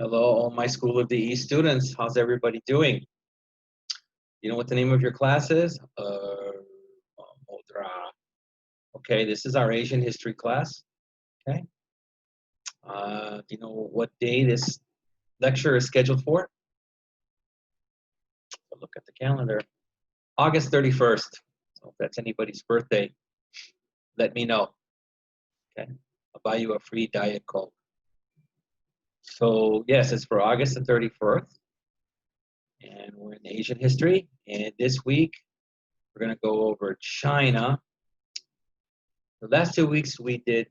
Hello, all my School of the East students. How's everybody doing? You know what the name of your class is? Modra. Okay, this is our Asian history class. Okay. Do you know what day this lecture is scheduled for? Look at the calendar. August 31st. So if that's anybody's birthday, let me know. Okay. I'll buy you a free Diet Coke. So yes, it's for August the 31st. And we're in Asian history. And this week, we're going to go over China. The last 2 weeks, we did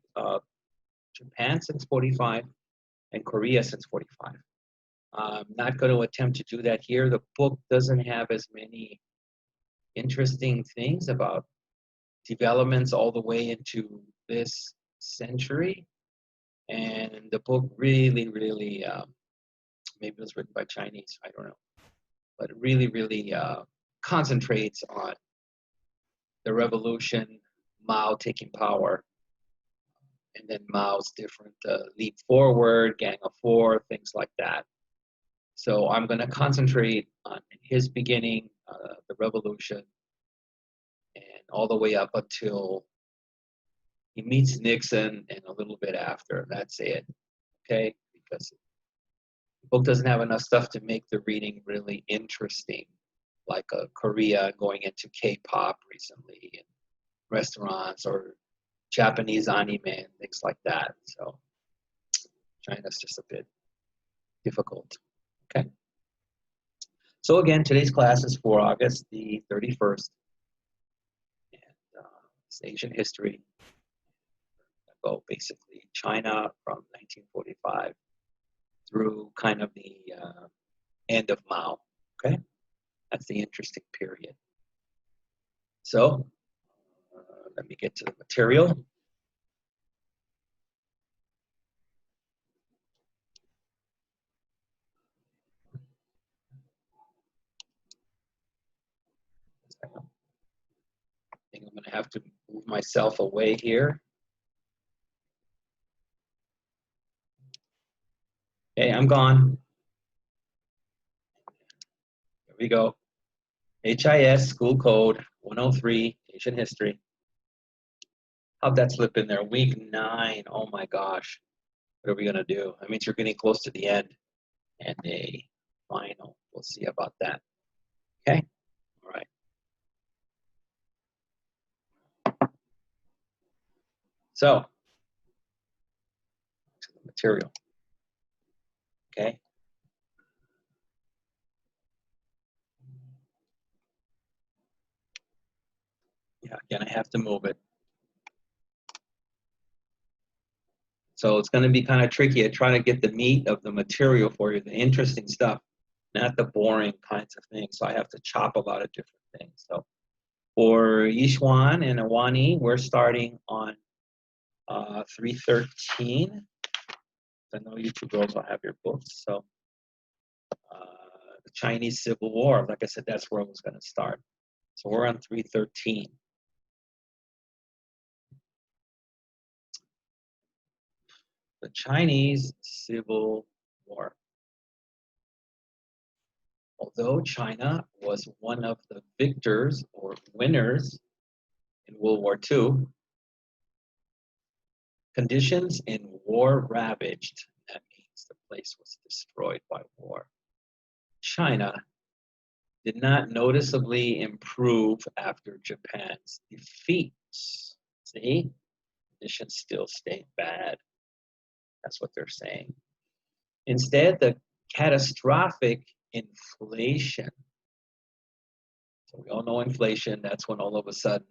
Japan since 45 and Korea since 45. I'm not going to attempt to do that here. The book doesn't have as many interesting things about developments all the way into this century. And the book really, maybe it was written by Chinese, I don't know, but really concentrates on the revolution, Mao taking power, and then Mao's different leap forward, Gang of Four, things like that. So I'm going to concentrate on his beginning, the revolution, and all the way up until he meets Nixon and a little bit after. That's it, okay? Because the book doesn't have enough stuff to make the reading really interesting, like Korea going into K-pop recently, and restaurants, or Japanese anime and things like that. So China's just a bit difficult. Okay. So again, today's class is for August the 31st. And it's Asian history. Go basically China from 1945 through kind of the end of Mao. Okay. That's the interesting period. So let me get to the material. I think I'm going to have to move myself away here. Okay, I'm gone. Here we go. HIS School Code 103, Asian History. How'd that slip in there? Week 9. Oh my gosh. What are we going to do? That means you're getting close to the end and a final. We'll see about that. Okay? All right. So, to the material. Okay? Yeah, again, I have to move it. So it's going to be kind of tricky at trying to get the meat of the material for you, the interesting stuff, not the boring kinds of things. So I have to chop a lot of different things. So for Yishuan and Awani, we're starting on 313. I know you two girls will have your books. So the Chinese Civil War, like I said, that's where I was going to start. So we're on 313. The Chinese Civil War. Although China was one of the victors or winners in World War II, conditions in war ravaged. That means the place was destroyed by war. China did not noticeably improve after Japan's defeat. See? Conditions still stayed bad. That's what they're saying. Instead, the catastrophic inflation. So we all know inflation. That's when all of a sudden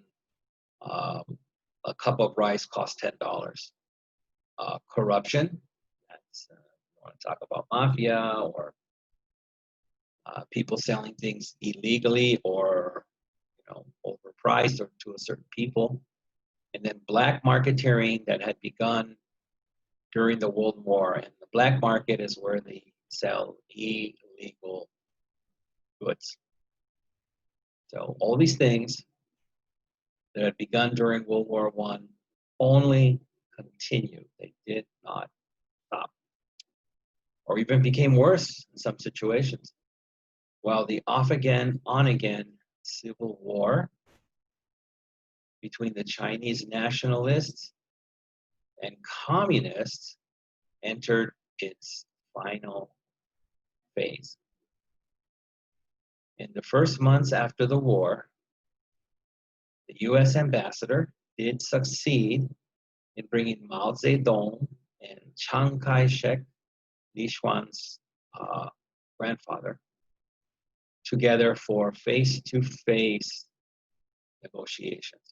a cup of rice costs $10. Corruption. That's you want to talk about mafia or people selling things illegally or overpriced or to a certain people. And then black marketeering that had begun during the World War. And the black market is where they sell illegal goods. So all these things that had begun during World War I only continued. They did not stop. or even became worse in some situations, while the off-again, on-again civil war between the Chinese nationalists and communists entered its final phase. In the first months after the war, the US ambassador did succeed in bringing Mao Zedong and Chiang Kai-shek, Li Xuan's grandfather, together for face-to-face negotiations.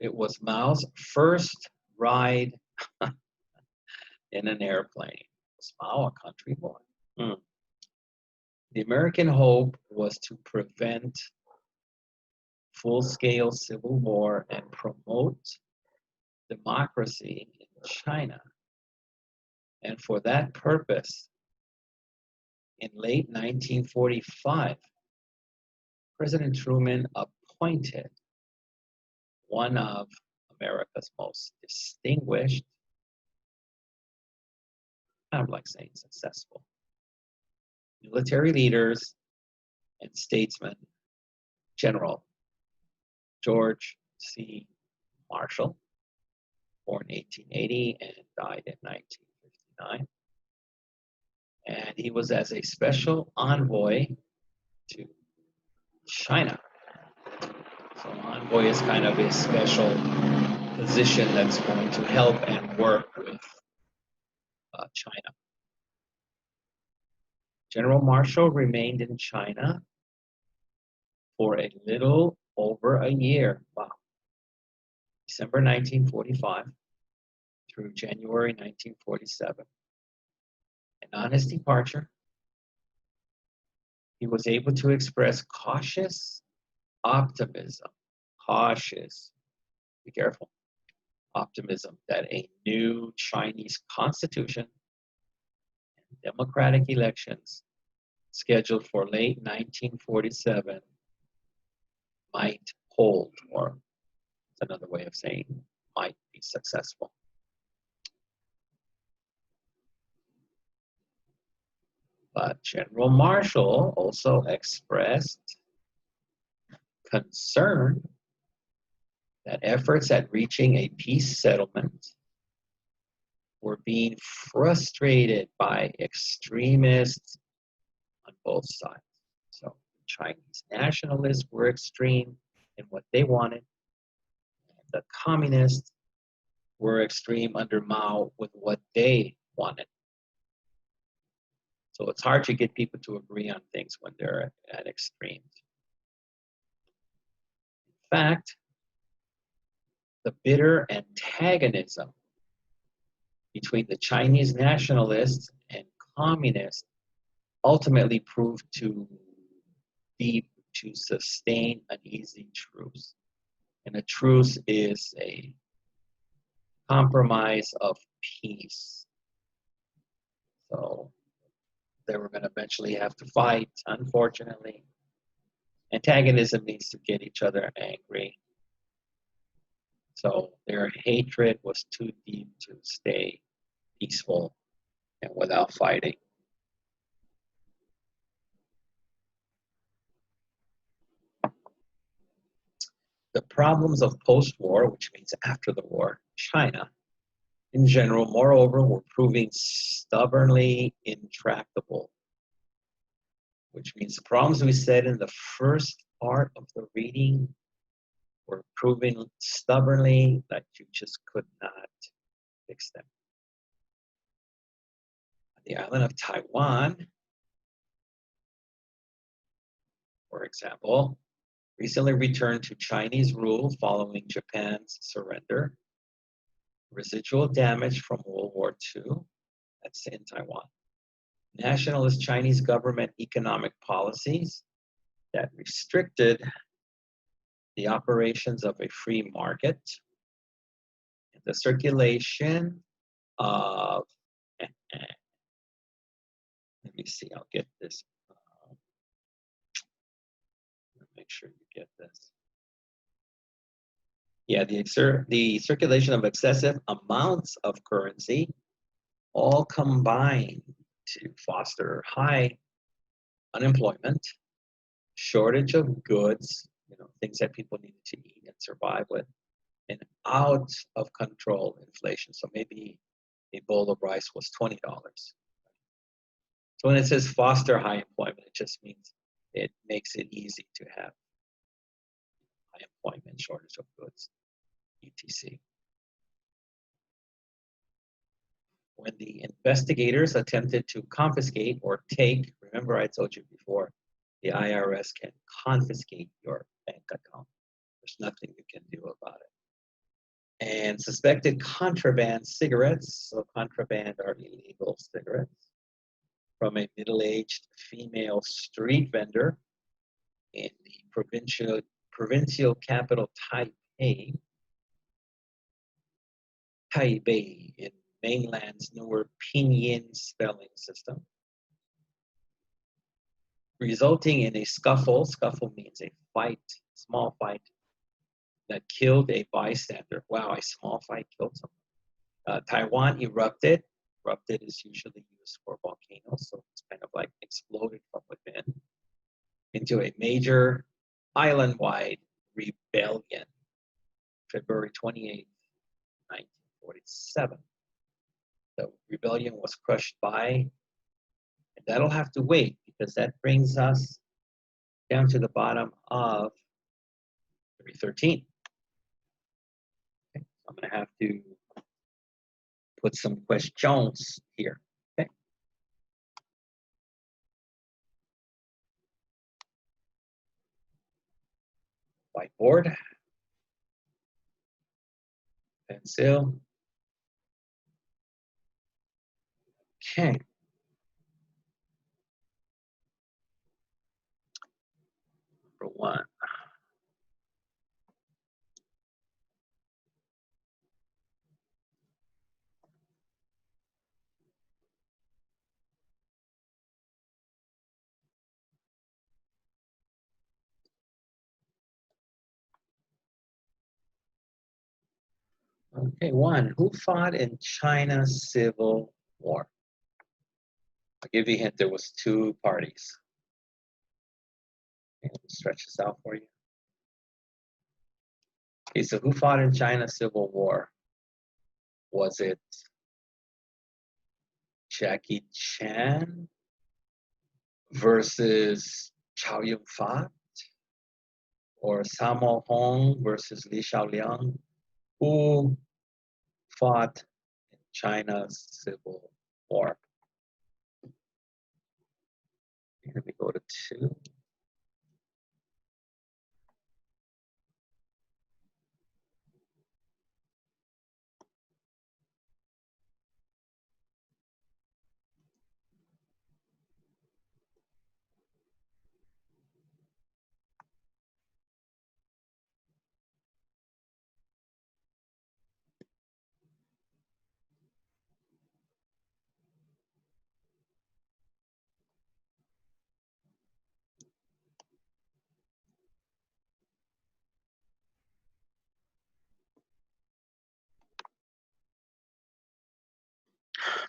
It was Mao's first ride in an airplane. Was Mao a country boy? The American hope was to prevent full-scale civil war and promote democracy in China. And for that purpose, in late 1945, President Truman appointed one of America's most distinguished, kind of like saying successful, military leaders and statesmen, General George C. Marshall, born 1880 and died in 1959. And he was as a special envoy to China. So envoy is kind of a special position that's going to help and work with China. General Marshall remained in China for a little over a year. Wow. December 1945 through January 1947. And on his departure, he was able to express cautious optimism. Cautious, be careful. Optimism that a new Chinese constitution and democratic elections scheduled for late 1947 might hold, or it's another way of saying might be successful. But General Marshall also expressed concern that efforts at reaching a peace settlement were being frustrated by extremists on both sides. So Chinese nationalists were extreme in what they wanted. The communists were extreme under Mao with what they wanted. So it's hard to get people to agree on things when they're at extremes. In fact, the bitter antagonism between the Chinese nationalists and communists ultimately proved to be to sustain an easy truce. And a truce is a compromise of peace. So they were going to eventually have to fight, unfortunately. Antagonism needs to get each other angry. So their hatred was too deep to stay peaceful and without fighting. The problems of post-war, which means after the war, China, in general, moreover, were proving stubbornly intractable, which means the problems we said in the first part of the reading were proving stubbornly that you just could not fix them. The island of Taiwan, for example, recently returned to Chinese rule following Japan's surrender. Residual damage from World War II, that's in Taiwan. Nationalist Chinese government economic policies that restricted the operations of a free market, and the circulation of, let me see, I'll get this. Make sure you get this. Yeah, the circulation of excessive amounts of currency all combine to foster high unemployment, shortage of goods, things that people needed to eat and survive with, and out of control inflation. So maybe a bowl of rice was $20. So when it says foster high employment, it just means it makes it easy to have high employment, shortage of goods, etc. When the investigators attempted to confiscate or take, remember I told you before, the IRS can confiscate your bank account. There's nothing you can do about it. And suspected contraband cigarettes, so contraband are illegal cigarettes, from a middle-aged female street vendor in the provincial capital Taipei in mainland's newer pinyin spelling system, resulting in a scuffle. Scuffle means a fight, small fight, that killed a bystander. Wow, a small fight killed someone. Taiwan erupted. Erupted is usually used for volcanoes, so it's kind of like exploded from within into a major island-wide rebellion, February 28, 1947. The rebellion was crushed by, and that'll have to wait because that brings us down to the bottom of 313. Okay, so I'm going to have to put some questions here. Okay. Whiteboard, pencil. Okay. Number one. Okay, one. Who fought in China's Civil War? I'll give you a hint. There was two parties. Okay, let me stretch this out for you. Okay, so who fought in China's Civil War? Was it Jackie Chan versus Chow Yun-fat, or Sammo Hung versus Li Shaoliang? Who fought in China's Civil War? Let me go to 2.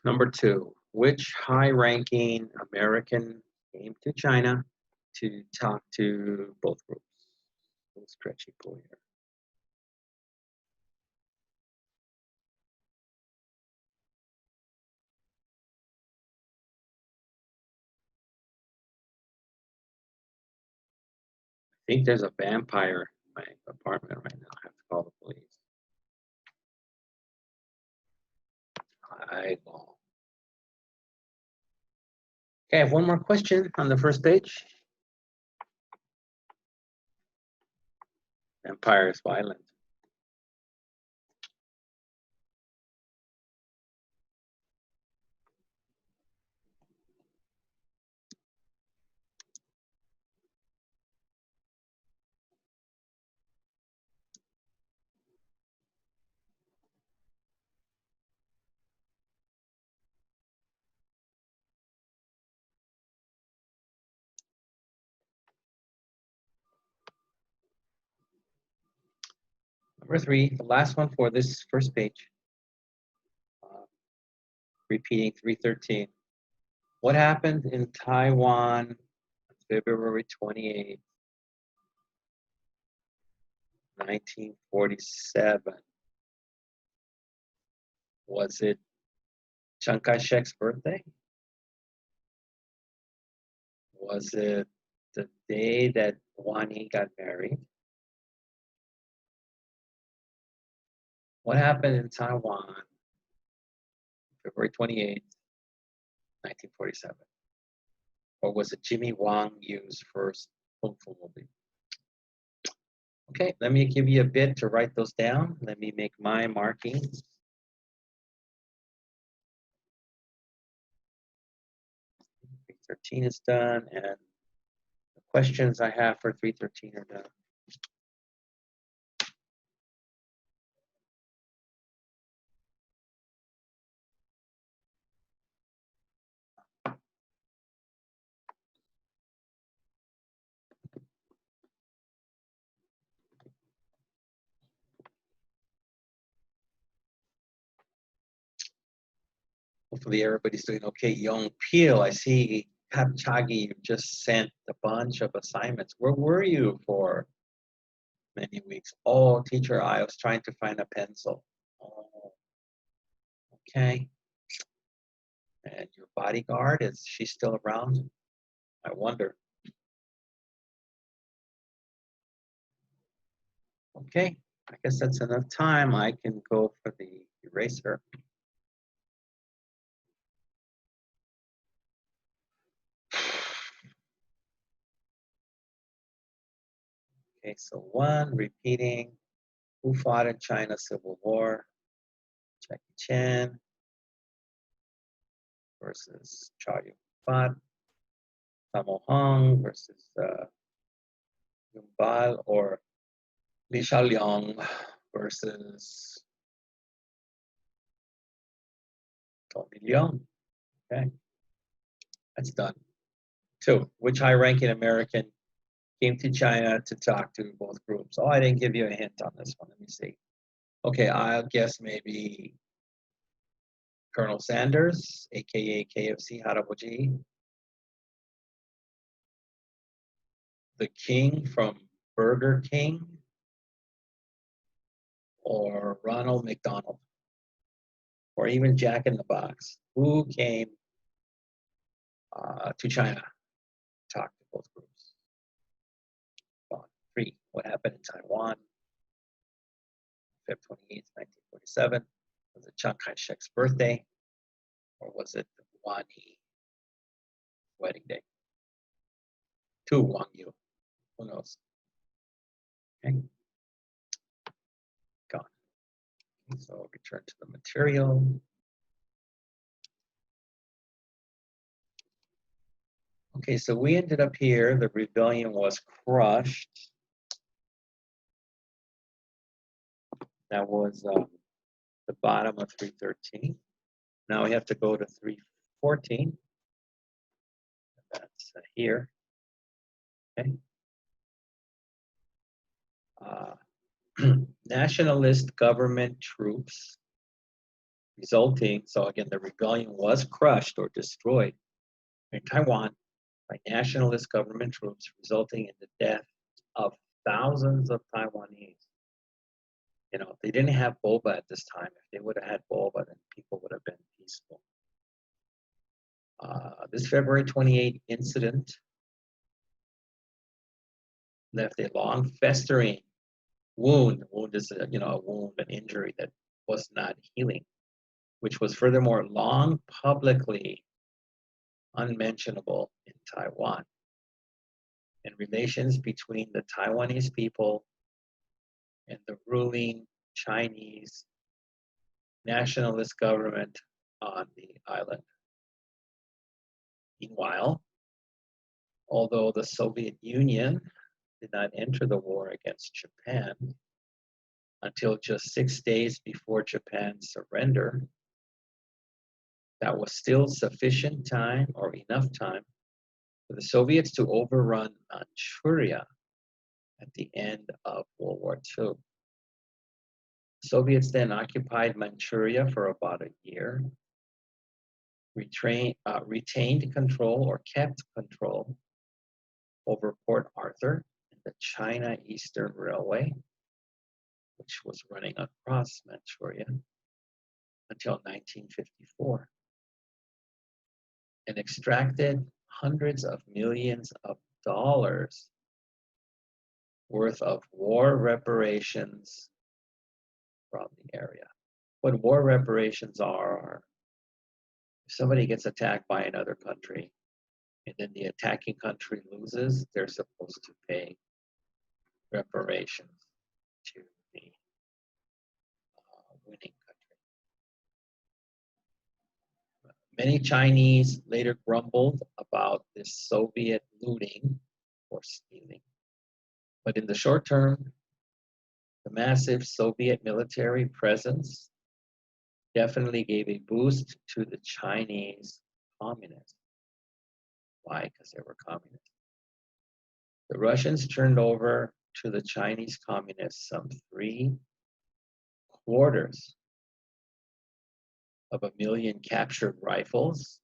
Number 2, which high-ranking American came to China to talk to both groups? A little stretchy pull here. I think there's a vampire in my apartment right now. I have to call the police. I will. Okay, I have one more question on the first page. Vampire is violent. Number 3, the last one for this first page. repeating 313. What happened in Taiwan on February 28, 1947? Was it Chiang Kai-shek's birthday? Was it the day that Wang Yi got married? What happened in Taiwan, February 28, 1947? Or was it Jimmy Wang Yu's first Kung Fu movie? Okay, let me give you a bit to write those down. Let me make my markings. 313 is done, and the questions I have for 313 are done. Hopefully everybody's doing okay. Young Peel, I see Kapchagi, you just sent a bunch of assignments. Where were you for many weeks? Oh, teacher, I was trying to find a pencil. Oh, okay. And your bodyguard, is she still around? I wonder. Okay, I guess that's enough time. I can go for the eraser. Okay, so 1, repeating. Who fought in China's Civil War? Jackie Chan versus Chow Yun-fat. Sammo Hung versus Yun Bal, or Li Xiaoliang versus Tony Leung. Okay, that's done. 2, which high-ranking American came to China to talk to both groups? Oh, I didn't give you a hint on this one. Let me see. Okay, I'll guess maybe Colonel Sanders, aka KFC Harabuji. The King from Burger King, or Ronald McDonald, or even Jack in the Box. Who came to China to talk to both groups? 3, what happened in Taiwan, February 28, 1947? Was it Chiang Kai-shek's birthday, or was it the Wang Yi wedding day? 2, Wang Yu. Who knows? Okay. Gone. So return to the material. Okay, so we ended up here. The rebellion was crushed. That was the bottom of 313. Now we have to go to 314. That's here. Okay. Nationalist government troops resulting, so again, the rebellion was crushed or destroyed in Taiwan by nationalist government troops, resulting in the death of thousands of Taiwanese. You know, they didn't have boba at this time. If they would have had boba, then people would have been peaceful. This February 28 incident left a long festering wound. A wound is a wound, an injury that was not healing, which was furthermore long publicly unmentionable in Taiwan. And relations between the Taiwanese people and the ruling Chinese nationalist government on the island. Meanwhile, although the Soviet Union did not enter the war against Japan until just 6 days before Japan's surrender, that was still sufficient time or enough time for the Soviets to overrun Manchuria at the end of World War II. The Soviets then occupied Manchuria for about a year, retained control or kept control over Port Arthur and the China Eastern Railway, which was running across Manchuria until 1954, and extracted hundreds of millions of dollars worth of war reparations from the area. What war reparations are if somebody gets attacked by another country and then the attacking country loses, they're supposed to pay reparations to the winning country. Many Chinese later grumbled about this Soviet looting or stealing. But in the short term, the massive Soviet military presence definitely gave a boost to the Chinese communists. Why? Because they were communists. The Russians turned over to the Chinese communists some 750,000 captured rifles,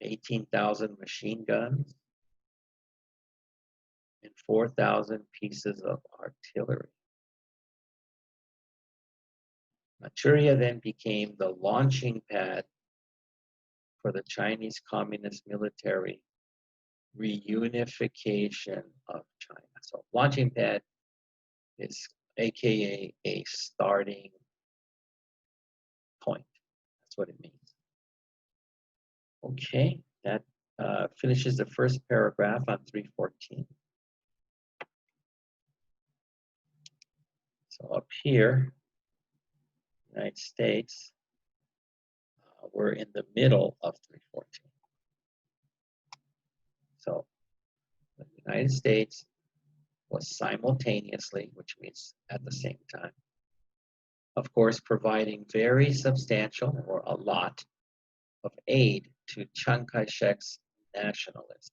18,000 machine guns, and 4,000 pieces of artillery. Manchuria then became the launching pad for the Chinese Communist military reunification of China. So launching pad is AKA a starting point. That's what it means. Okay, that finishes the first paragraph on 314. So up here, United States, we're in the middle of 314. So the United States was simultaneously, which means at the same time, of course, providing very substantial or a lot of aid to Chiang Kai-shek's nationalists.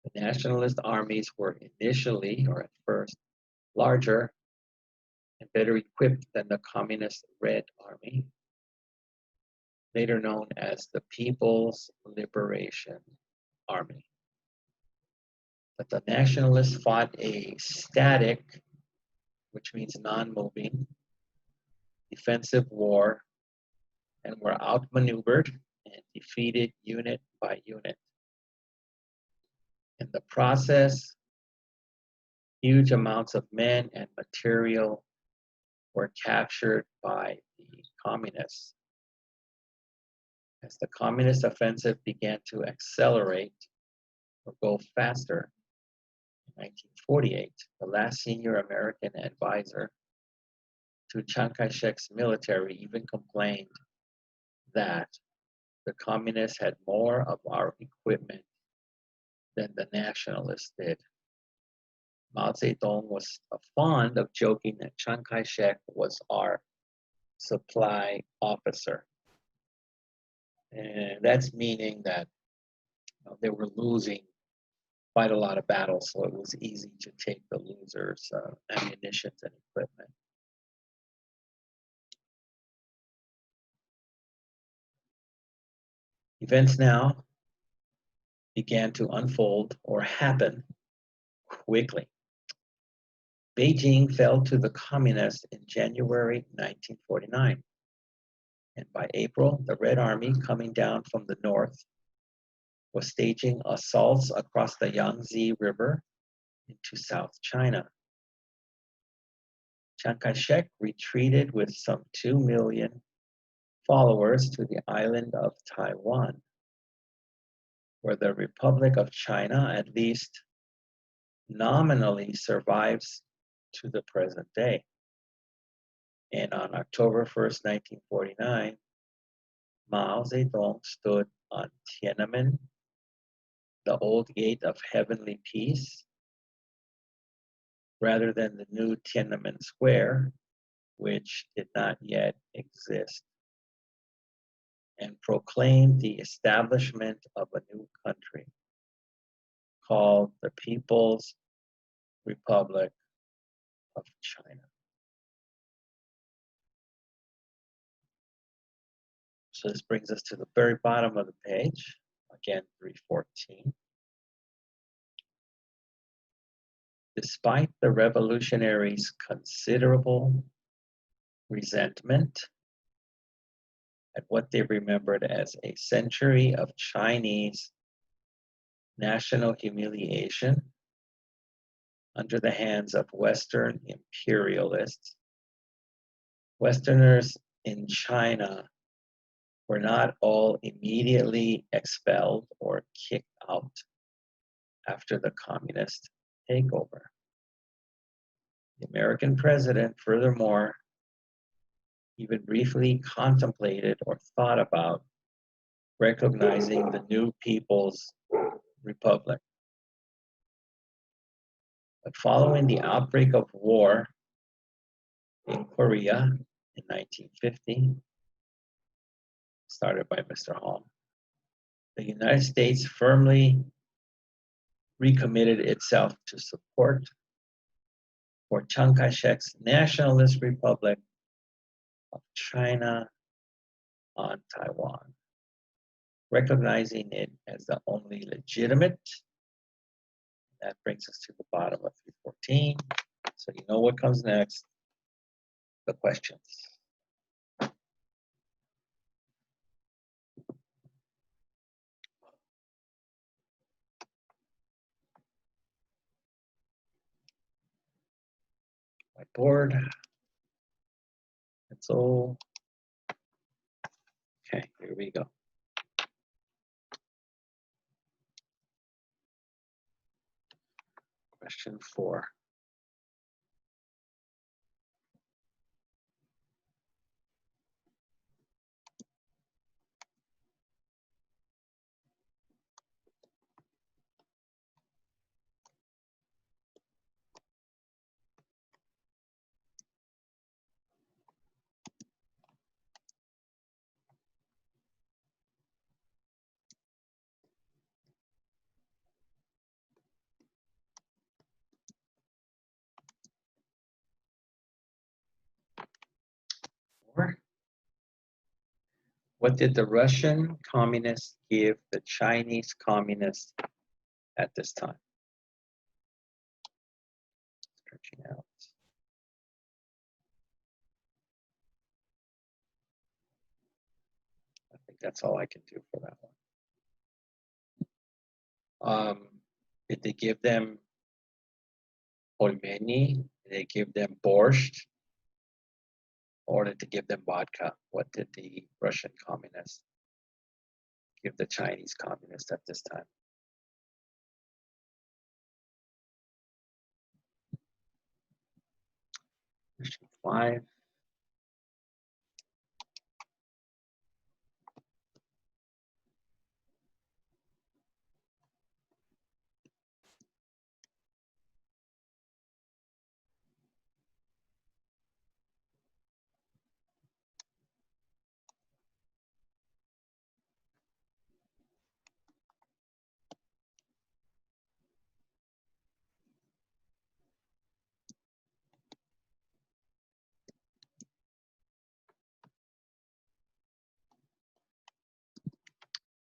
The nationalist armies were initially, or at first, larger and better equipped than the Communist Red Army, later known as the People's Liberation Army. But the nationalists fought a static, which means non-moving, defensive war, and were outmaneuvered and defeated unit by unit. In the process, huge amounts of men and material were captured by the communists. As the communist offensive began to accelerate or go faster, in 1948, the last senior American advisor to Chiang Kai-shek's military even complained that the communists had more of our equipment than the nationalists did. Mao Zedong was fond of joking that Chiang Kai-shek was our supply officer. And that's meaning that they were losing quite a lot of battles, so it was easy to take the losers' ammunition and equipment. Events now began to unfold or happen quickly. Beijing fell to the communists in January 1949. And by April, the Red Army, coming down from the north, was staging assaults across the Yangtze River into South China. Chiang Kai-shek retreated with some 2 million followers to the island of Taiwan, where the Republic of China at least nominally survives to the present day. And on October 1st, 1949, Mao Zedong stood on Tiananmen, the old gate of heavenly peace, rather than the new Tiananmen Square, which did not yet exist, and proclaimed the establishment of a new country called the People's Republic of China. So this brings us to the very bottom of the page. Again, 314. Despite the revolutionaries' considerable resentment at what they remembered as a century of Chinese national humiliation under the hands of Western imperialists, Westerners in China were not all immediately expelled or kicked out after the communist takeover. The American president, furthermore, even briefly contemplated or thought about recognizing the new People's Republic. But following the outbreak of war in Korea in 1950, started by Mr. Hong, the United States firmly recommitted itself to support for Chiang Kai-shek's nationalist republic of China on Taiwan, recognizing it as the only legitimate. That brings us to the bottom of 314. So you know what comes next, the questions. Whiteboard. Pencil. Okay, here we go. Question 4. What did the Russian communists give the Chinese communists at this time? Stretching out. I think that's all I can do for that one. Did they give them polmeni? Did they give them borscht? Or did they give them vodka? What did the Russian communists give the Chinese communists at this time? Question 5.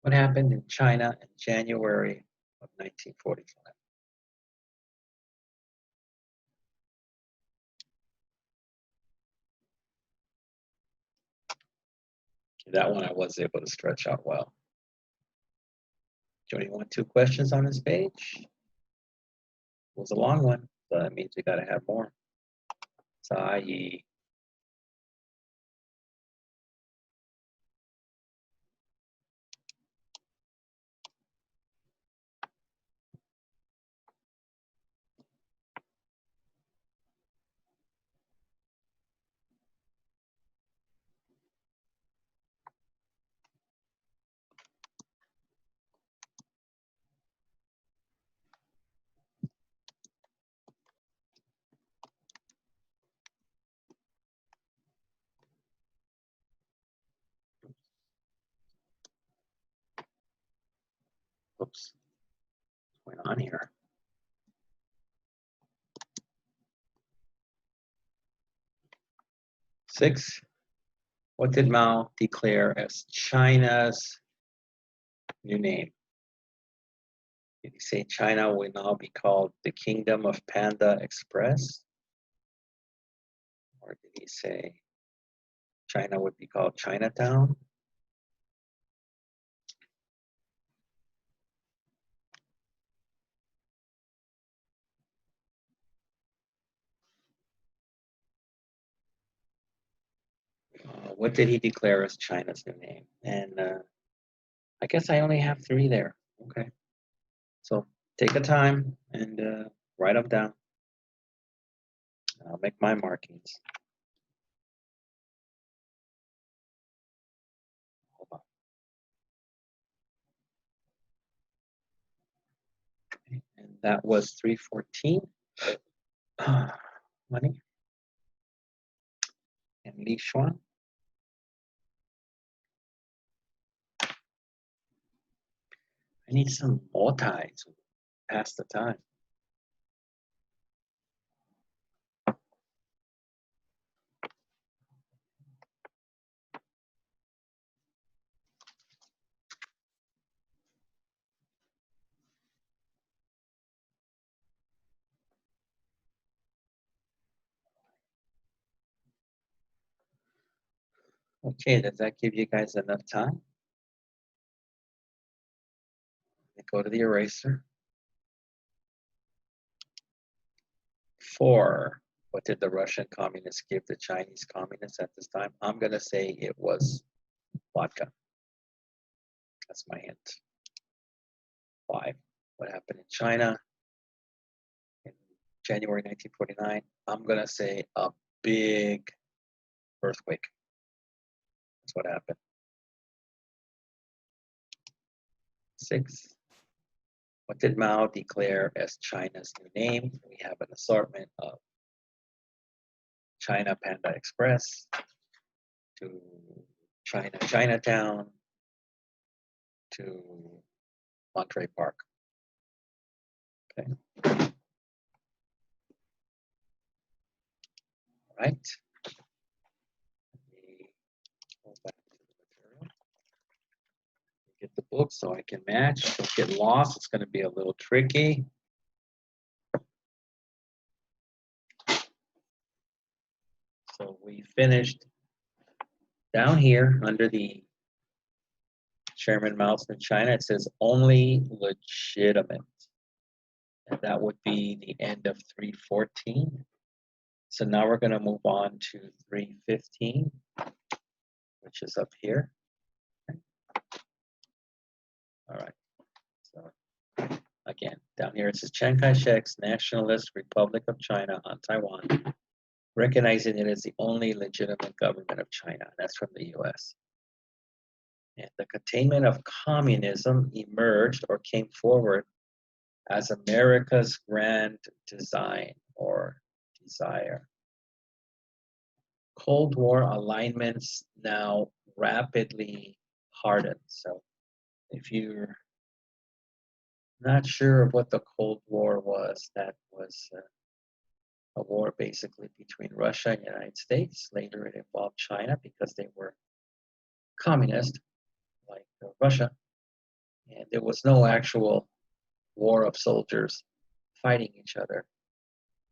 What happened in China in January of 1945? That one I was able to stretch out well. Do you want 2 questions on this page? It was a long one, so that means we got to have more. Sai. Oops. What's going on here? Six. What did Mao declare as China's new name? Did he say China will now be called the Kingdom of Panda Express? Or did he say China would be called Chinatown? What did he declare as China's new name? And I guess I only have 3 there. Okay. So take a time and write them down. I'll make my markings. Hold on. Okay. And that was 314. Money. And Li Xuan. I need some multi to pass the time. Okay, does that give you guys enough time? Go to the eraser. 4. What did the Russian communists give the Chinese communists at this time? I'm going to say it was vodka. That's my hint. 5. What happened in China in January 1949? I'm going to say a big earthquake. That's what happened. 6. What did Mao declare as China's new name? We have an assortment of China Panda Express to China Chinatown to Monterey Park. Okay. All right. Let me go back to the material. Get the book so I can match. Don't get lost. It's going to be a little tricky. So we finished down here under the Chairman Mao's in China. It says only legitimate. And that would be the end of 314. So now we're going to move on to 315, which is up here. Okay. All right. So again, down here it says Chiang Kai-shek's Nationalist Republic of China on Taiwan, recognizing it as the only legitimate government of China. That's from the US. And the containment of communism emerged or came forward as America's grand design or desire. Cold War alignments now rapidly harden. So if you're not sure of what the Cold War was, that was a war basically between Russia and the United States. Later it involved China because they were communist, like Russia. And there was no actual war of soldiers fighting each other.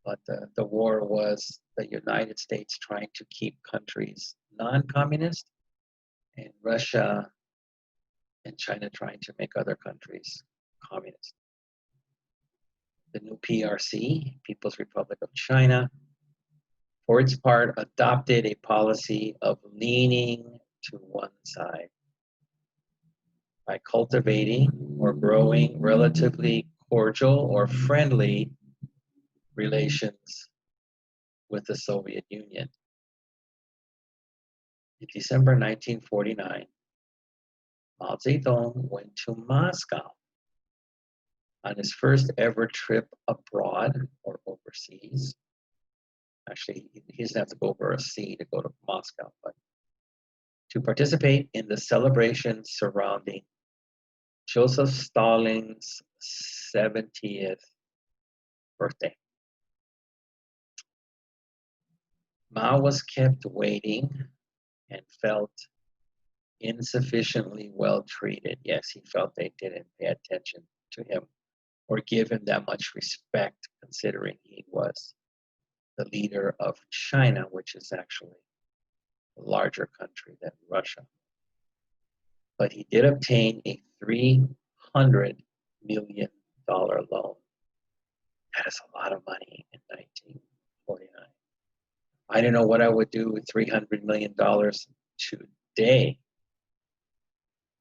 But the war was the United States trying to keep countries non-communist, and Russia and China trying to make other countries communist. The new PRC, People's Republic of China, for its part, adopted a policy of leaning to one side by cultivating or growing relatively cordial or friendly relations with the Soviet Union. In December 1949, Mao Zedong went to Moscow on his first ever trip abroad or overseas. Actually, he doesn't have to go over a sea to go to Moscow, but to participate in the celebrations surrounding Joseph Stalin's 70th birthday. Mao was kept waiting and felt insufficiently well treated. Yes, he felt they didn't pay attention to him or give him that much respect, considering he was the leader of China, which is actually a larger country than Russia. But he did obtain a $300 million loan. That is a lot of money in 1949. I don't know what I would do with $300 million today.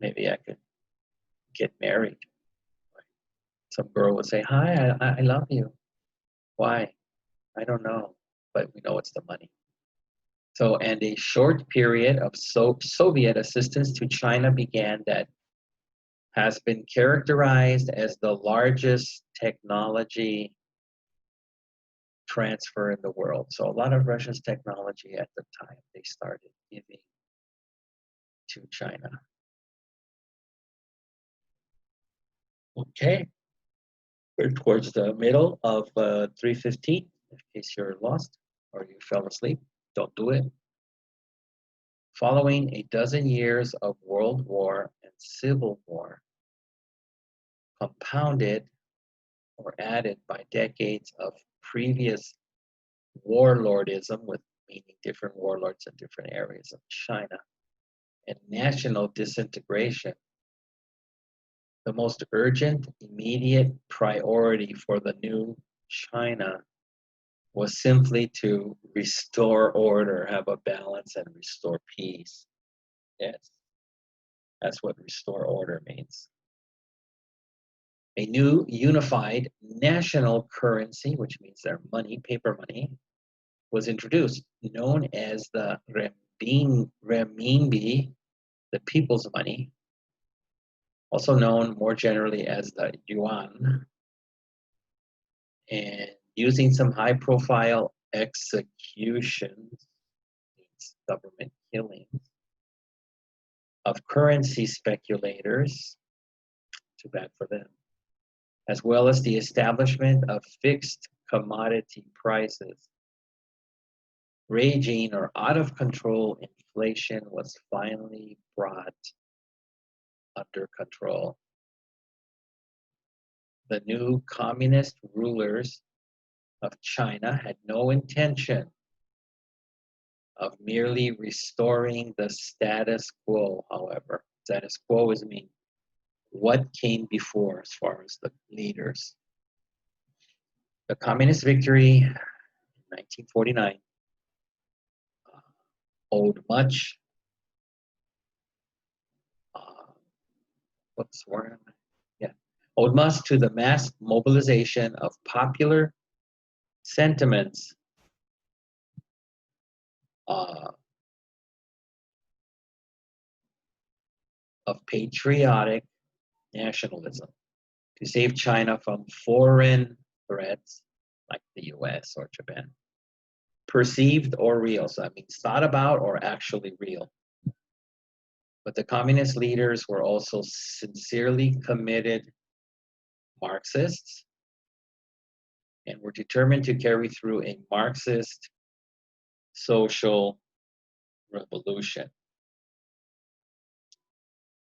Maybe I could get married. Some girl would say, hi, I love you. Why? I don't know, but we know it's the money. So, and a short period of Soviet assistance to China began that has been characterized as the largest technology transfer in the world. So a lot of Russia's technology at the time, they started giving to China. Okay, we're towards the middle of 315, in case you're lost or you fell asleep, don't do it. Following a dozen years of World War and Civil War, compounded or added by decades of previous warlordism, with meaning different warlords in different areas of China, and national disintegration, the most urgent, immediate priority for the new China was simply to restore order, have a balance, and restore peace. Yes, that's what restore order means. A new unified national currency, which means their money, paper money, was introduced, known as the renminbi, the people's money, also known more generally as the yuan, and using some high-profile executions, government killings, of currency speculators, too bad for them, as well as the establishment of fixed commodity prices. Raging or out of control inflation was finally brought under control. The new communist rulers of China had no intention of merely restoring the status quo, however. Status quo is mean what came before as far as the leaders. The communist victory in 1949 owed much owed much to the mass mobilization of popular sentiments of patriotic nationalism to save China from foreign threats like the US or Japan, perceived or real. So that means thought about or actually real. But the communist leaders were also sincerely committed Marxists and were determined to carry through a Marxist social revolution.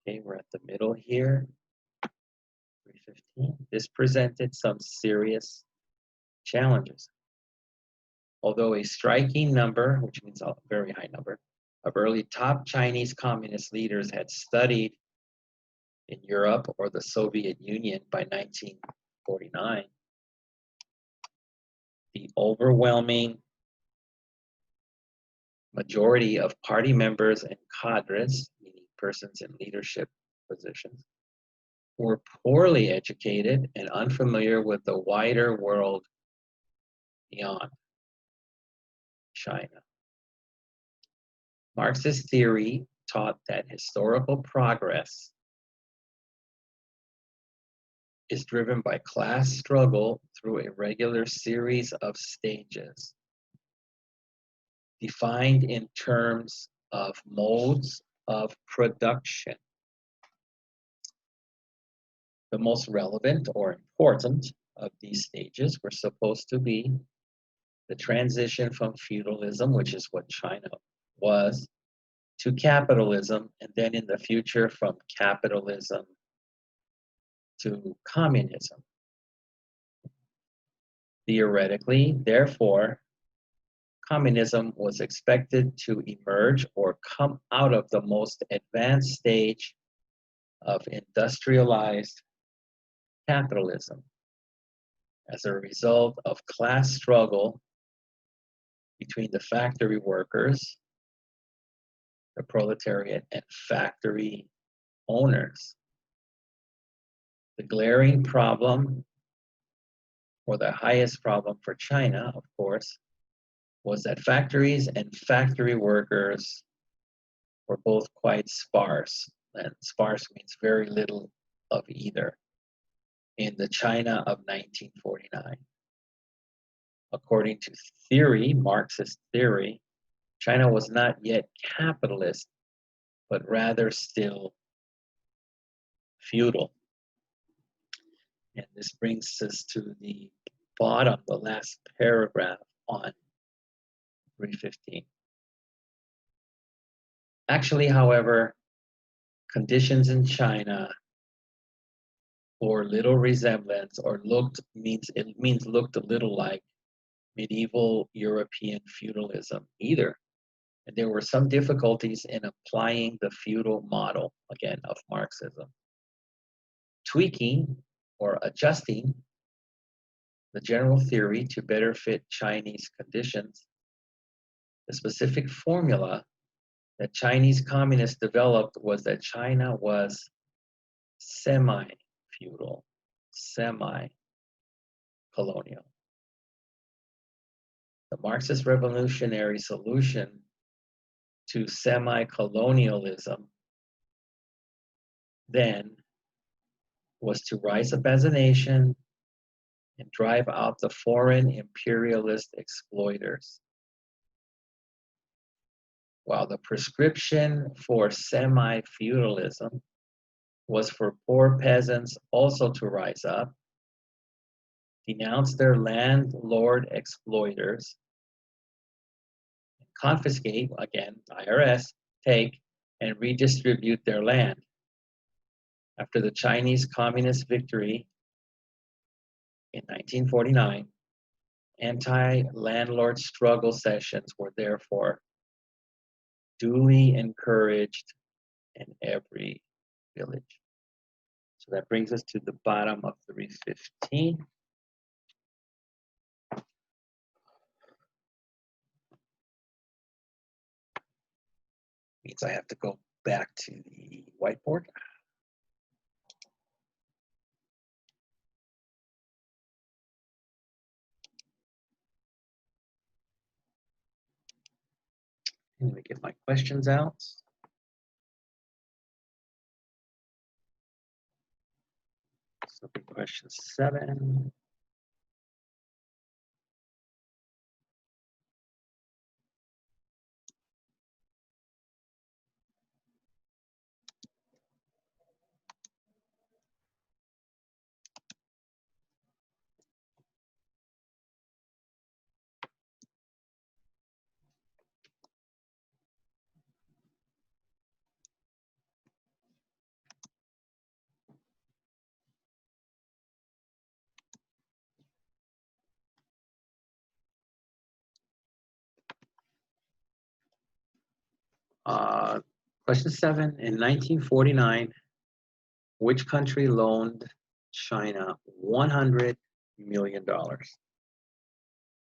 Okay, we're at the middle here, 315. This presented some serious challenges. Although a striking number, which means a very high number, of early top Chinese communist leaders had studied in Europe or the Soviet Union by 1949, the overwhelming majority of party members and cadres, meaning persons in leadership positions, were poorly educated and unfamiliar with the wider world beyond China. Marxist theory taught that historical progress is driven by class struggle through a regular series of stages, defined in terms of modes of production. The most relevant or important of these stages were supposed to be the transition from feudalism, which is what China was, to capitalism, and then in the future from capitalism to communism. Theoretically, therefore, communism was expected to emerge or come out of the most advanced stage of industrialized capitalism as a result of class struggle between the factory workers, the proletariat, and factory owners. The glaring problem, or the highest problem for China, of course, was that factories and factory workers were both quite sparse. And sparse means very little of either in the China of 1949. According to theory, Marxist theory, China was not yet capitalist, but rather still feudal. And this brings us to the bottom, the last paragraph on 315. Actually, however, conditions in China bore little resemblance, or looked a little like medieval European feudalism either. And there were some difficulties in applying the feudal model, again, of Marxism. Tweaking or adjusting the general theory to better fit Chinese conditions, the specific formula that Chinese communists developed was that China was semi-feudal, semi-colonial. The Marxist revolutionary solution to semi-colonialism then was to rise up as a nation and drive out the foreign imperialist exploiters. While the prescription for semi-feudalism was for poor peasants also to rise up, denounce their landlord exploiters, confiscate, again, IRS, take, and redistribute their land. After the Chinese Communist victory in 1949, anti-landlord struggle sessions were therefore duly encouraged in every village. So that brings us to the bottom of 315. Means I have to go back to the whiteboard. Let me get my questions out. So be question 7. Question 7, in 1949, which country loaned China $100 million?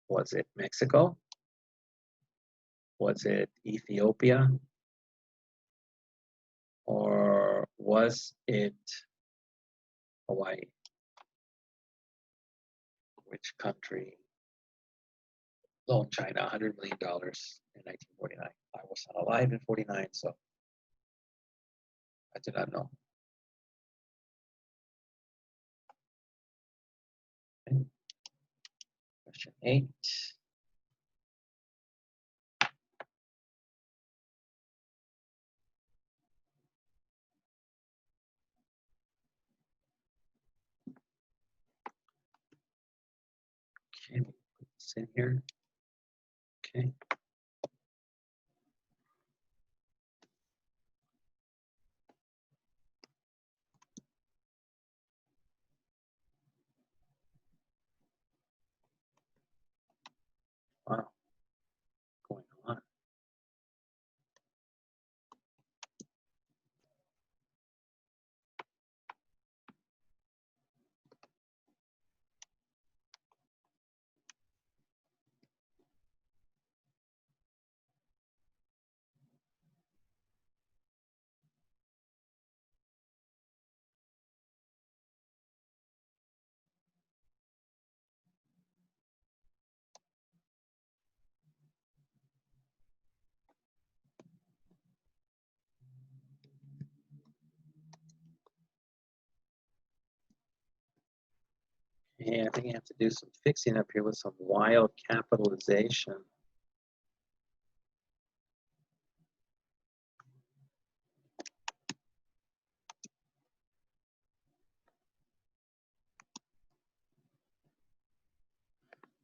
Was it Mexico? Was it Ethiopia? Or was it Hawaii? Which country loaned China $100 million in 1949? I was not alive in 49, so I do not know. Okay. Question 8. Okay, put this in here. Okay. Wow, what's going on? Yeah, I think you have to do some fixing up here with some wild capitalization.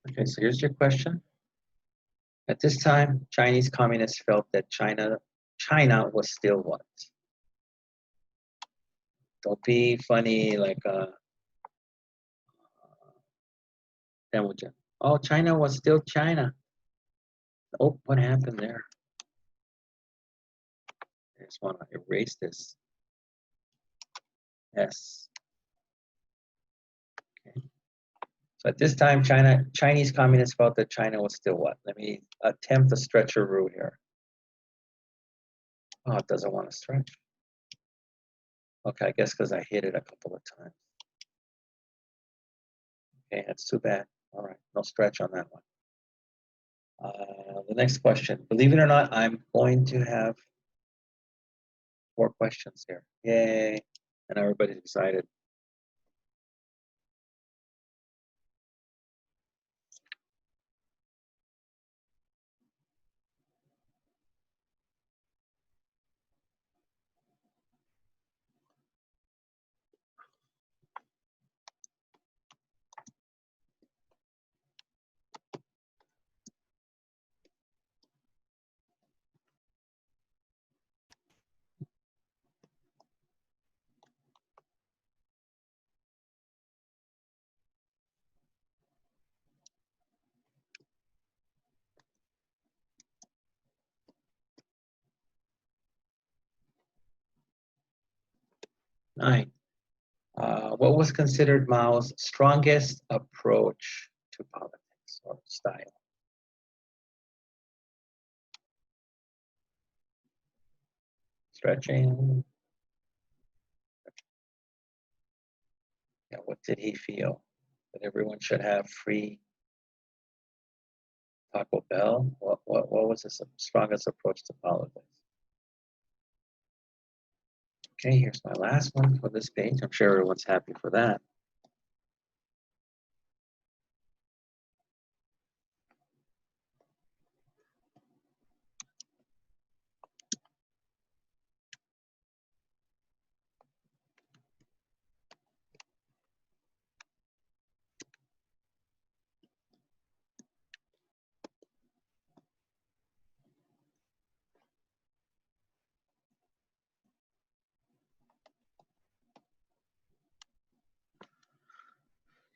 Okay, so here's your question. At this time, Chinese communists felt that China was still what? Don't be funny like Temujin. Oh, China was still China. Oh, what happened there? I just want to erase this. Yes. Okay. So at this time, Chinese communists felt that China was still what? Let me attempt to stretch a root here. Oh, it doesn't want to stretch. Okay, I guess because I hit it a couple of times. Okay, that's too bad. All right, no stretch on that one. The next question. Believe it or not, I'm going to have 4 questions here. Yay. And everybody's excited. Nine. What was considered Mao's strongest approach to politics or style? Stretching. Yeah, what did he feel? That everyone should have free Taco Bell? What was his strongest approach to politics? Okay, here's my last one for this page. I'm sure everyone's happy for that.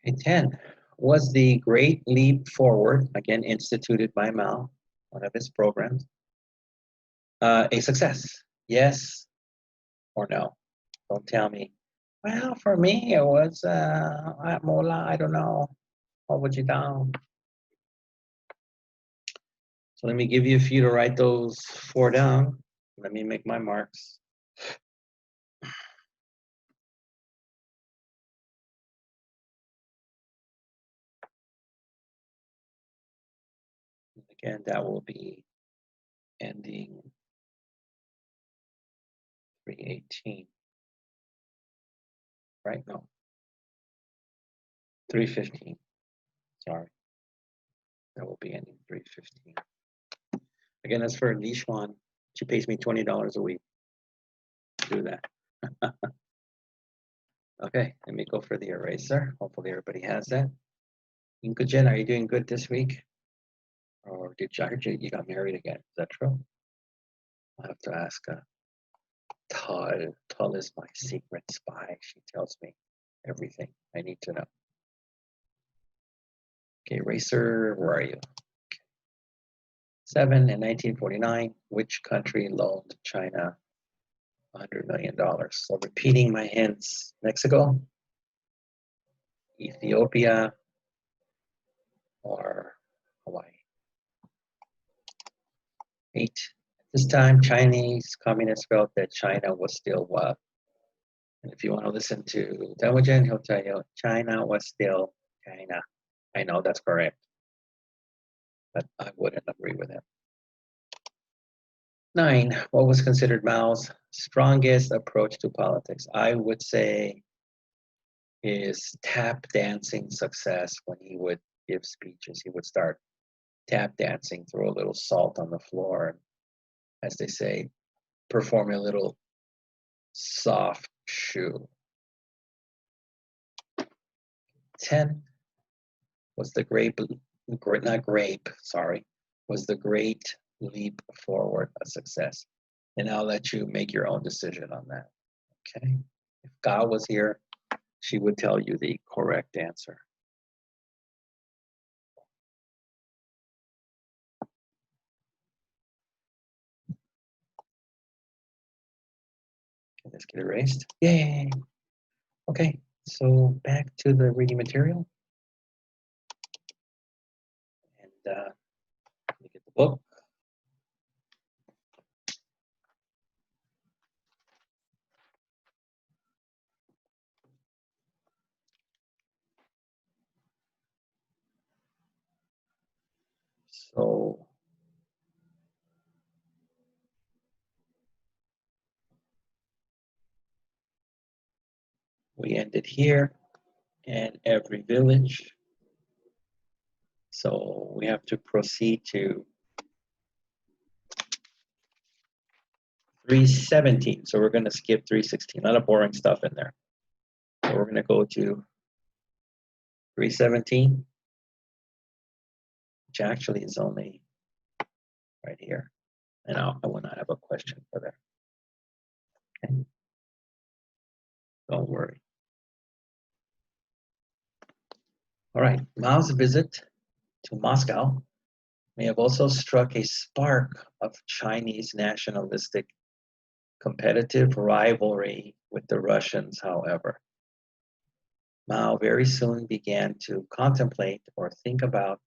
Okay, 10. Was the Great Leap Forward, again instituted by Mao, one of his programs, a success? Yes or no? Don't tell me. Well, for me, it was Mola, I don't know. What would you do? So let me give you a few to write those 4 down. Let me make my marks. Again, that will be ending 318. Right? No. 315. Sorry. That will be ending 315. Again, that's for Nishuan. She pays me $20 a week to do that. Okay, let me go for the eraser. Hopefully everybody has that. Inkujin, are you doing good this week? Or did you got married again? Is that true? I'll have to ask Tal. Tal is my secret spy. She tells me everything I need to know. Okay, eraser, where are you? 7, in 1949, which country loaned China $100 million? So repeating my hints, Mexico, Ethiopia, or Hawaii. 8. At this time, Chinese communists felt that China was still what? And if you want to listen to Temujin, he'll tell you China was still China. I know that's correct, but I wouldn't agree with him. 9, what was considered Mao's strongest approach to politics? I would say his tap dancing success when he would give speeches. He would start tap dancing, throw a little salt on the floor, and, as they say, perform a little soft shoe. 10 was the was the great leap forward a success? And I'll let you make your own decision on that. Okay. If Gao was here, she would tell you the correct answer. Can this get erased? Yay! Okay, so back to the reading material. And let me get the book. So we ended here, and every village. So we have to proceed to 317. So we're going to skip 316. A lot of boring stuff in there. So we're going to go to 317, which actually is only right here. And I will not have a question for that. Okay. Don't worry. All right, Mao's visit to Moscow may have also struck a spark of Chinese nationalistic competitive rivalry with the Russians, however. Mao very soon began to contemplate or think about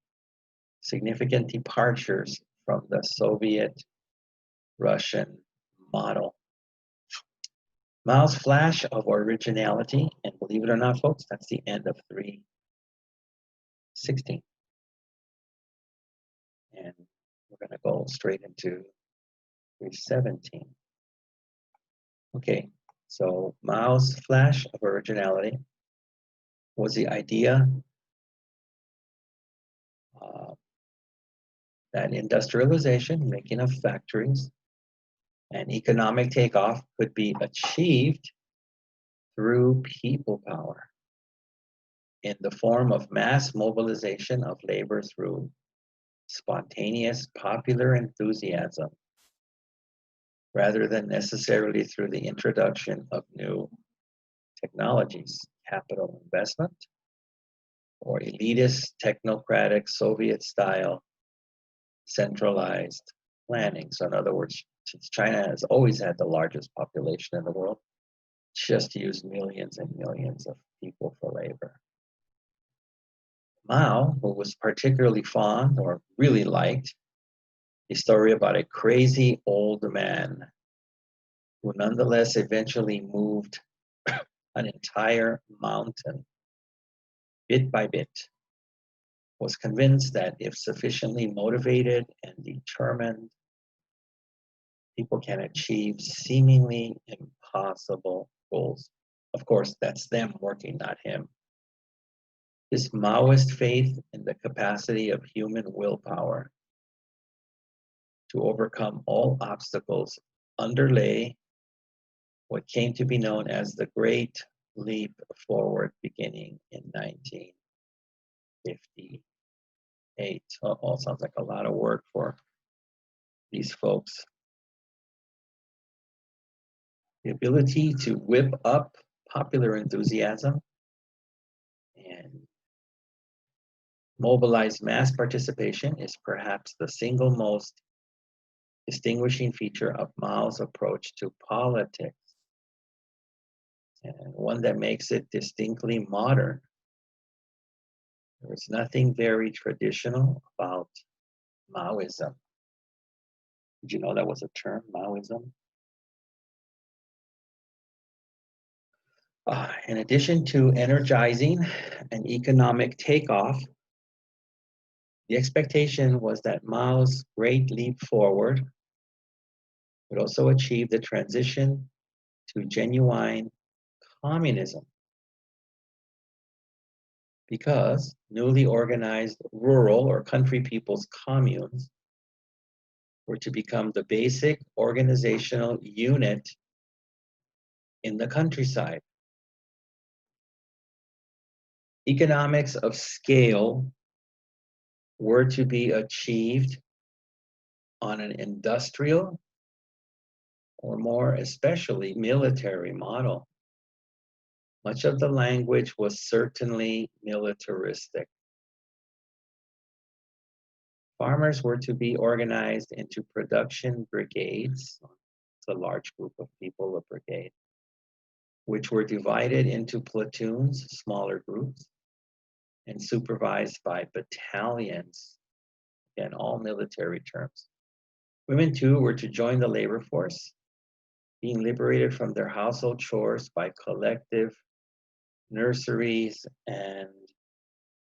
significant departures from the Soviet-Russian model. Mao's flash of originality, and believe it or not, folks, that's the end of 316. And we're going to go straight into 317. Okay, so Mao's flash of originality was the idea that industrialization, making of factories, and economic takeoff could be achieved through people power in the form of mass mobilization of labor through spontaneous popular enthusiasm, rather than necessarily through the introduction of new technologies, capital investment, or elitist, technocratic, Soviet-style centralized planning. So in other words, since China has always had the largest population in the world, just use millions and millions of people for labor. Mao, who was particularly fond or really liked a story about a crazy old man who nonetheless eventually moved an entire mountain bit by bit, was convinced that if sufficiently motivated and determined, people can achieve seemingly impossible goals. Of course, that's them working, not him. His Maoist faith in the capacity of human willpower to overcome all obstacles underlay what came to be known as the Great Leap Forward, beginning in 1958. So it all sounds like a lot of work for these folks. The ability to whip up popular enthusiasm and Mobilized mass participation is perhaps the single most distinguishing feature of Mao's approach to politics, and one that makes it distinctly modern. There is nothing very traditional about Maoism. Did you know that was a term, Maoism? In addition to energizing an economic takeoff, the expectation was that Mao's great leap forward would also achieve the transition to genuine communism, because newly organized rural or country people's communes were to become the basic organizational unit in the countryside. Economics of scale were to be achieved on an industrial, or more especially military model. Much of the language was certainly militaristic. Farmers were to be organized into production brigades. It's a large group of people, a brigade, which were divided into platoons, smaller groups, and supervised by battalions. Again, all military terms. Women, too, were to join the labor force, being liberated from their household chores by collective nurseries and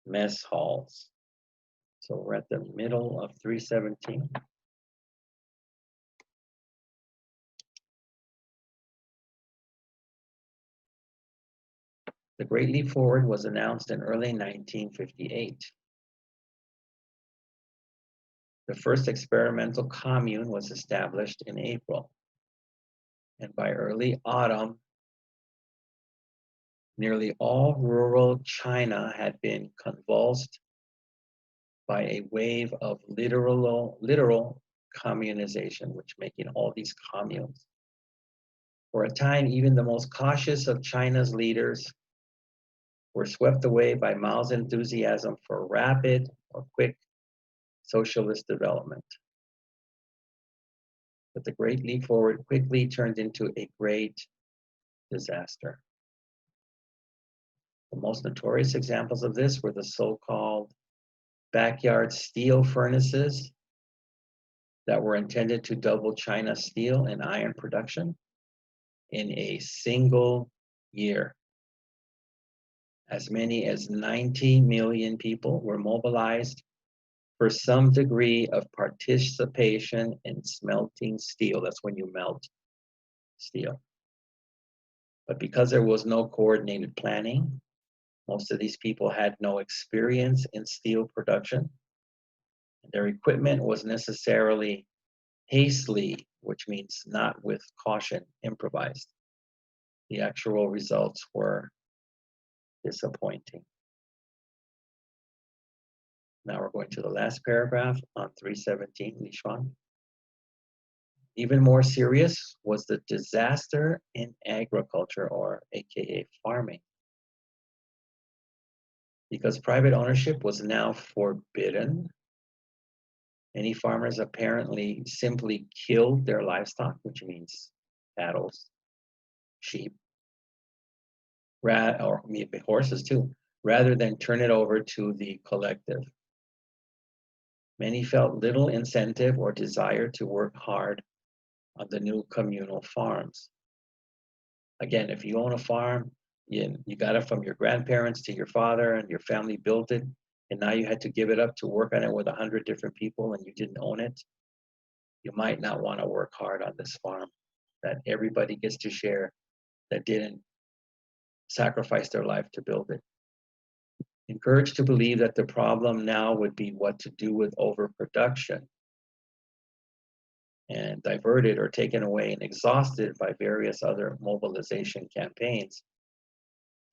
mess halls. So we're at the middle of 317. The Great Leap Forward was announced in early 1958. The first experimental commune was established in April. And by early autumn, nearly all rural China had been convulsed by a wave of literal communization, which making all these communes. For a time, even the most cautious of China's leaders were swept away by Mao's enthusiasm for rapid or quick socialist development. But the Great Leap Forward quickly turned into a great disaster. The most notorious examples of this were the so-called backyard steel furnaces that were intended to double China's steel and iron production in a single year. As many as 90 million people were mobilized for some degree of participation in smelting steel. That's when you melt steel. But because there was no coordinated planning, most of these people had no experience in steel production. Their equipment was necessarily hastily, which means not with caution, improvised. The actual results were disappointing. Now we're going to the last paragraph on 317, Li Xuan. Even more serious was the disaster in agriculture, or AKA farming. Because private ownership was now forbidden, many farmers apparently simply killed their livestock, which means cattle, sheep, or horses too, rather than turn it over to the collective. Many felt little incentive or desire to work hard on the new communal farms. Again, if you own a farm, you got it from your grandparents to your father, and your family built it, and now you had to give it up to work on it with 100 different people and you didn't own it, you might not want to work hard on this farm that everybody gets to share that didn't sacrifice their life to build it. Encouraged to believe that the problem now would be what to do with overproduction, and diverted or taken away and exhausted by various other mobilization campaigns,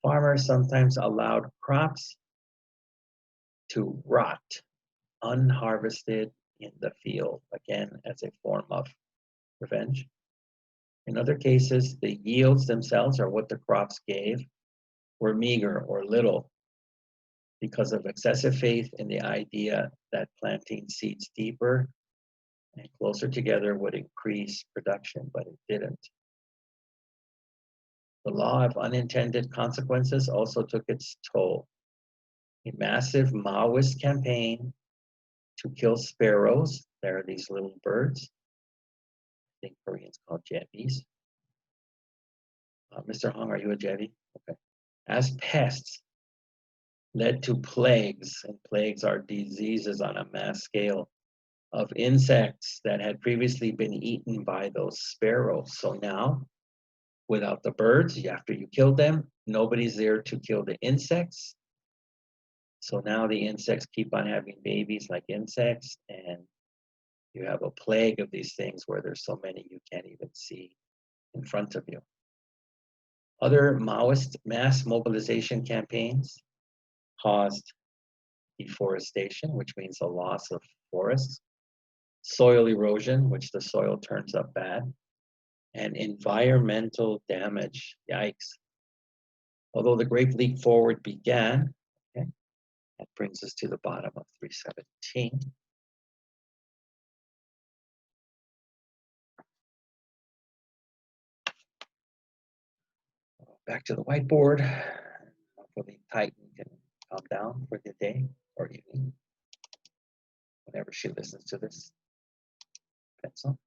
farmers sometimes allowed crops to rot unharvested in the field, again as a form of revenge. In other cases, the yields themselves, or what the crops gave, were meager or little, because of excessive faith in the idea that planting seeds deeper and closer together would increase production, but it didn't. The law of unintended consequences also took its toll. A massive Maoist campaign to kill sparrows, there are these little birds, I think Koreans call jebies. Mr. Hong, are you a jebi? Okay. As pests, led to plagues, and plagues are diseases on a mass scale of insects that had previously been eaten by those sparrows. So now, without the birds, after you killed them, nobody's there to kill the insects. So now the insects keep on having babies like insects, and you have a plague of these things where there's so many you can't even see in front of you. Other Maoist mass mobilization campaigns caused deforestation, which means a loss of forests, soil erosion, which the soil turns up bad, and environmental damage. Yikes. Although the Great Leap Forward began, okay, that brings us to the bottom of 317. Back to the whiteboard. Hopefully Titan can calm down for the day or evening, whenever she listens to this pencil.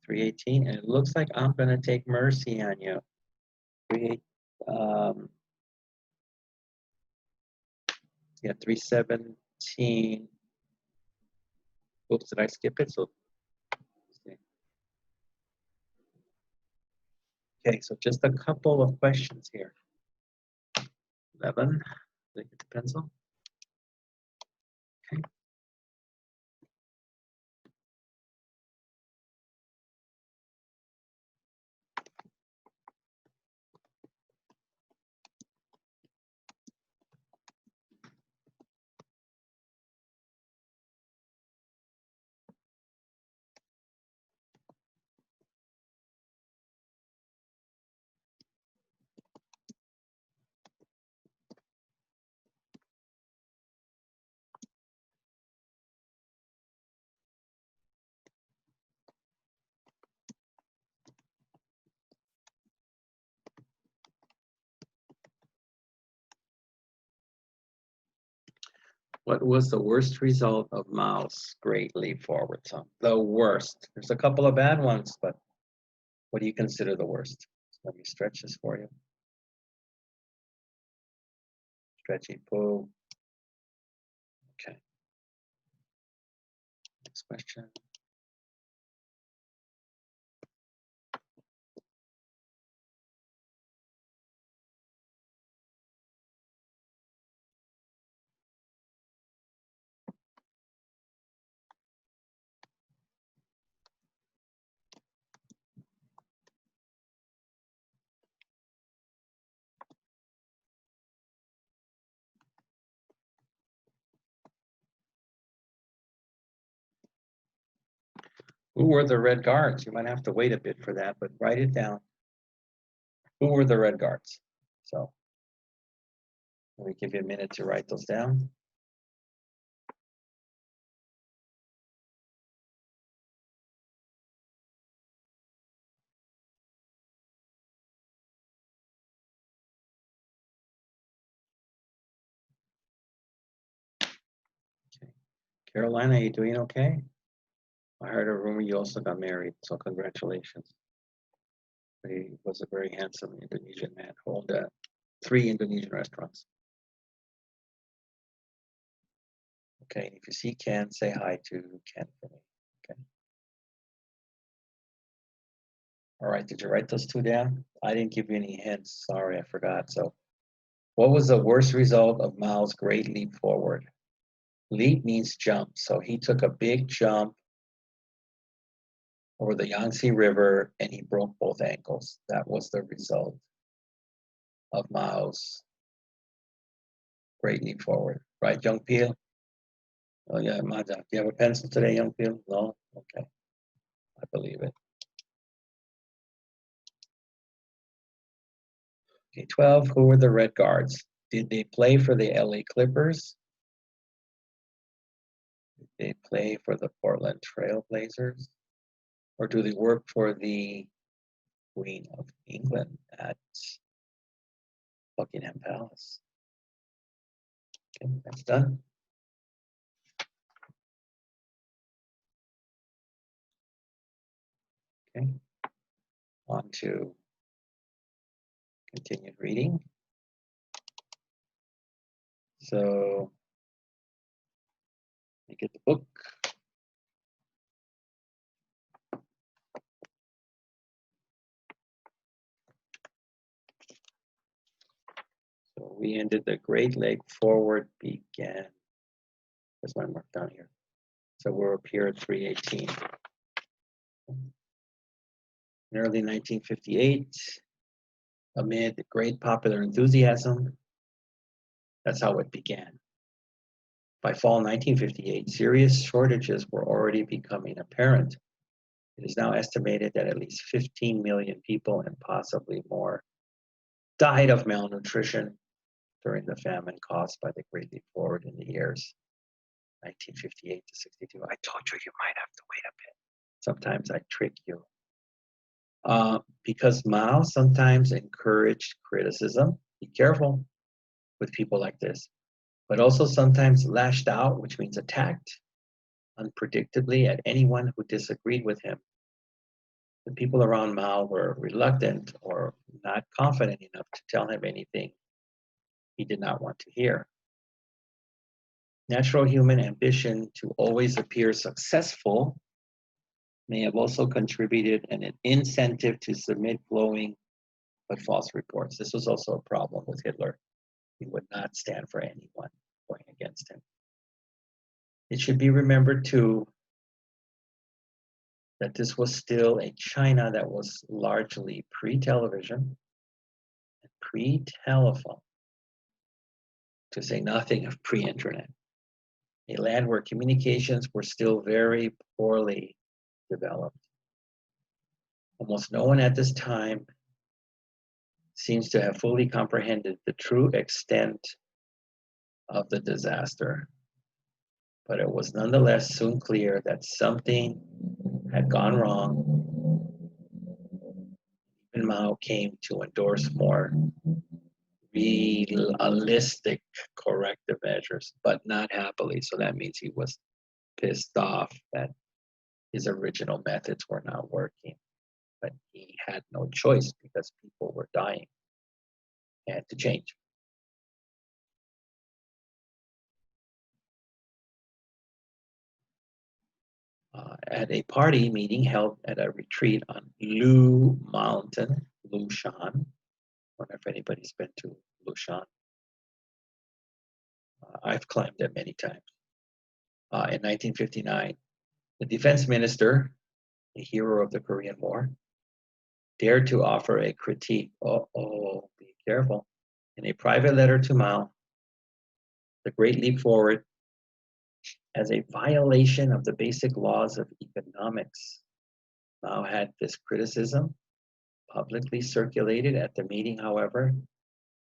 $318, and it looks like I'm going to take mercy on you. Yeah, 317. Oops, did I skip it? So, okay, so just a couple of questions here. 11, look at the pencil. Okay. What was the worst result of Mao's Great Leap Forward? So the worst. There's a couple of bad ones, but what do you consider the worst? Let me stretch this for you. Stretchy pull. Okay. Next question. Who were the Red Guards? You might have to wait a bit for that, but write it down. Who were the Red Guards? So let me give you a minute to write those down. Okay. Carolina, are you doing okay? I heard a rumor you also got married, so congratulations. He was a very handsome Indonesian man who owned 3 Indonesian restaurants. Okay, if you see Ken, say hi to Ken for me. Okay. All right, did you write those 2 down? I didn't give you any hints. Sorry, I forgot. So, what was the worst result of Mao's Great Leap Forward? Leap means jump. So he took a big jump over the Yangtze River and he broke both ankles. That was the result of Mao's Great Leap Forward. Right, Young Peel? Oh yeah, Mada. Do you have a pencil today, Young Peel? No? Okay. I believe it. Okay, 12, who were the Red Guards? Did they play for the LA Clippers? Did they play for the Portland Trail Blazers? Or do they work for the Queen of England at Buckingham Palace? Okay, that's done. Okay, on to continued reading. So, you get the book. So we ended the Great Lake Forward began. That's my mark down here. So we're up here at 318. In early 1958, amid great popular enthusiasm, that's how it began. By fall 1958, serious shortages were already becoming apparent. It is now estimated that at least 15 million people and possibly more died of malnutrition during the famine caused by the Great Leap Forward in the years 1958 to 62. I told you might have to wait a bit. Sometimes I trick you. Because Mao sometimes encouraged criticism. Be careful with people like this. But also sometimes lashed out, which means attacked unpredictably at anyone who disagreed with him. The people around Mao were reluctant or not confident enough to tell him anything he did not want to hear. Natural human ambition to always appear successful may have also contributed an incentive to submit glowing but false reports. This was also a problem with Hitler. He would not stand for anyone going against him. It should be remembered too that this was still a China that was largely pre-television and pre-telephone, to say nothing of pre-internet. A land where communications were still very poorly developed. Almost no one at this time seems to have fully comprehended the true extent of the disaster. But it was nonetheless soon clear that something had gone wrong. Even Mao came to endorse more realistic corrective measures, but not happily. So that means he was pissed off that his original methods were not working. But he had no choice because people were dying. He had to change. At a party meeting held at a retreat on Lu Mountain, Lushan. I wonder if anybody's been to Lushan. I've climbed it many times. In 1959, the defense minister, a hero of the Korean War, dared to offer a critique. Be careful. In a private letter to Mao, the Great Leap Forward as a violation of the basic laws of economics. Mao had this criticism publicly circulated at the meeting, however,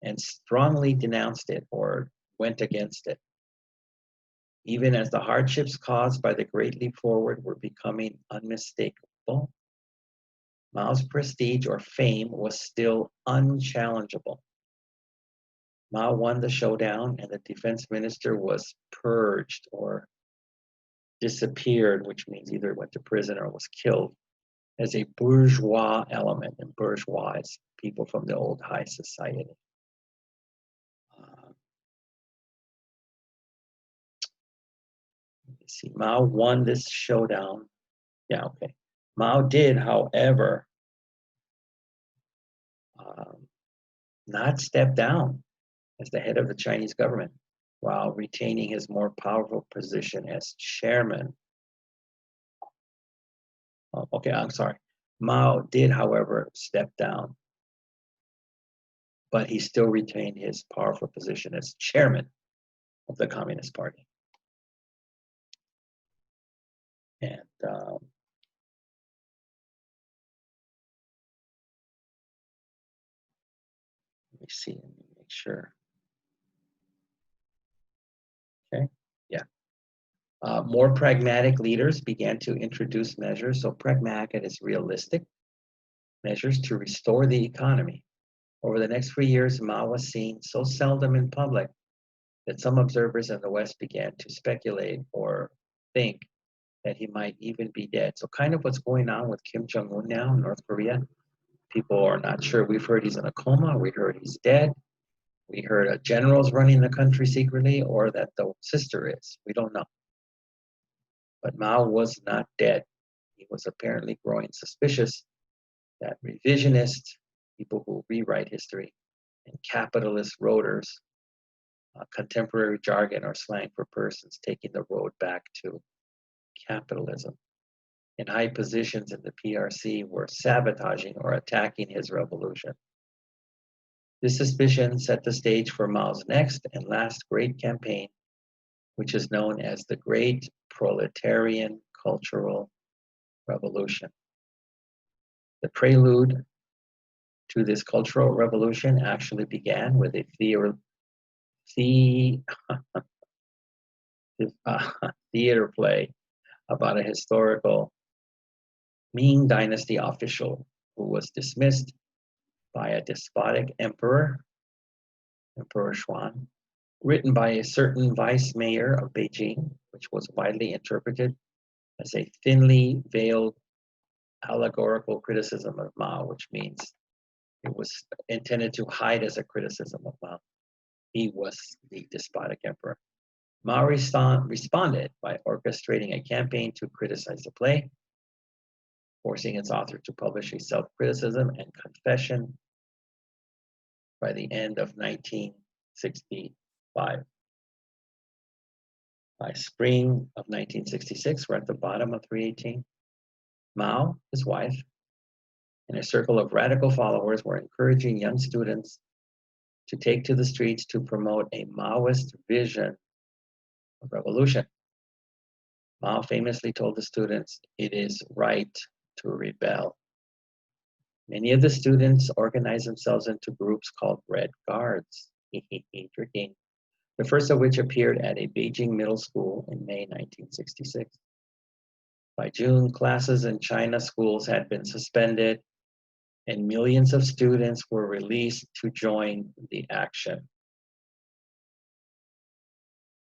and strongly denounced it or went against it. Even as the hardships caused by the Great Leap Forward were becoming unmistakable, Mao's prestige or fame was still unchallengeable. Mao won the showdown, and the defense minister was purged or disappeared, which means either went to prison or was killed, as a bourgeois element. And bourgeois is people from the old high society. Let's see, Mao won this showdown. Yeah, okay. Mao did, however, not step down as the head of the Chinese government while retaining his more powerful position as chairman. Okay, I'm sorry. Mao did, however, step down, but he still retained his powerful position as chairman of the Communist Party. And let me see, let me make sure. Okay, yeah. More pragmatic leaders began to introduce measures. So pragmatic is realistic measures to restore the economy. Over the next 3 years, Mao was seen so seldom in public that some observers in the West began to speculate or think that he might even be dead. So kind of what's going on with Kim Jong-un now in North Korea. People are not sure. We've heard he's in a coma. We heard he's dead. We heard a general's running the country secretly, or that the sister is. We don't know. But Mao was not dead. He was apparently growing suspicious that revisionists, people who rewrite history, and capitalist roaders, contemporary jargon or slang for persons taking the road back to capitalism, in high positions in the PRC were sabotaging or attacking his revolution. This suspicion set the stage for Mao's next and last great campaign, which is known as the Great Proletarian Cultural Revolution. The prelude to this cultural revolution actually began with a theater play about a historical Ming Dynasty official who was dismissed by a despotic emperor, Emperor Xuan, written by a certain vice mayor of Beijing, which was widely interpreted as a thinly veiled allegorical criticism of Mao, which means it was intended to hide as a criticism of Mao. He was the despotic emperor. Mao responded by orchestrating a campaign to criticize the play, forcing its author to publish a self-criticism and confession by the end of 1965. By spring of 1966, we're at the bottom of 318. Mao, his wife, and a circle of radical followers were encouraging young students to take to the streets to promote a Maoist vision of revolution. Mao famously told the students, "It is right to rebel." Many of the students organized themselves into groups called Red Guards, drinking, the first of which appeared at a Beijing middle school in May 1966. By June, classes in China schools had been suspended, and millions of students were released to join the action.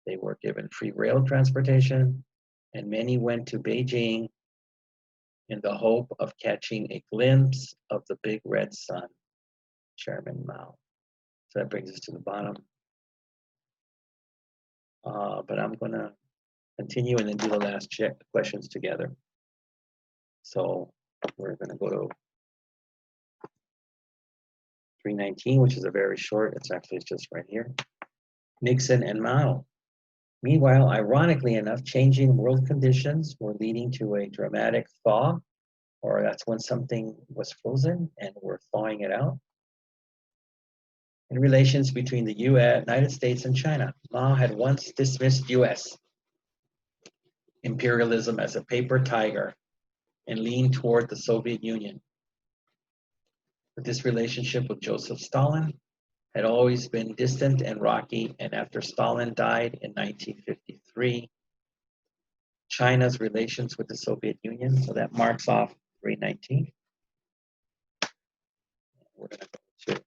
They were given free rail transportation, and many went to Beijing in the hope of catching a glimpse of the big red sun, Chairman Mao. So that brings us to the bottom. But I'm going to continue and then do the last questions together. So we're going to go to 319, which is a very short, it's just right here. Nixon and Mao. Meanwhile, ironically enough, changing world conditions were leading to a dramatic thaw, or that's when something was frozen and we're thawing it out, in relations between the United States and China. Mao had once dismissed US imperialism as a paper tiger and leaned toward the Soviet Union. But this relationship with Joseph Stalin had always been distant and rocky, and after Stalin died in 1953, China's relations with the Soviet Union, so that marks off 319. We're going to go to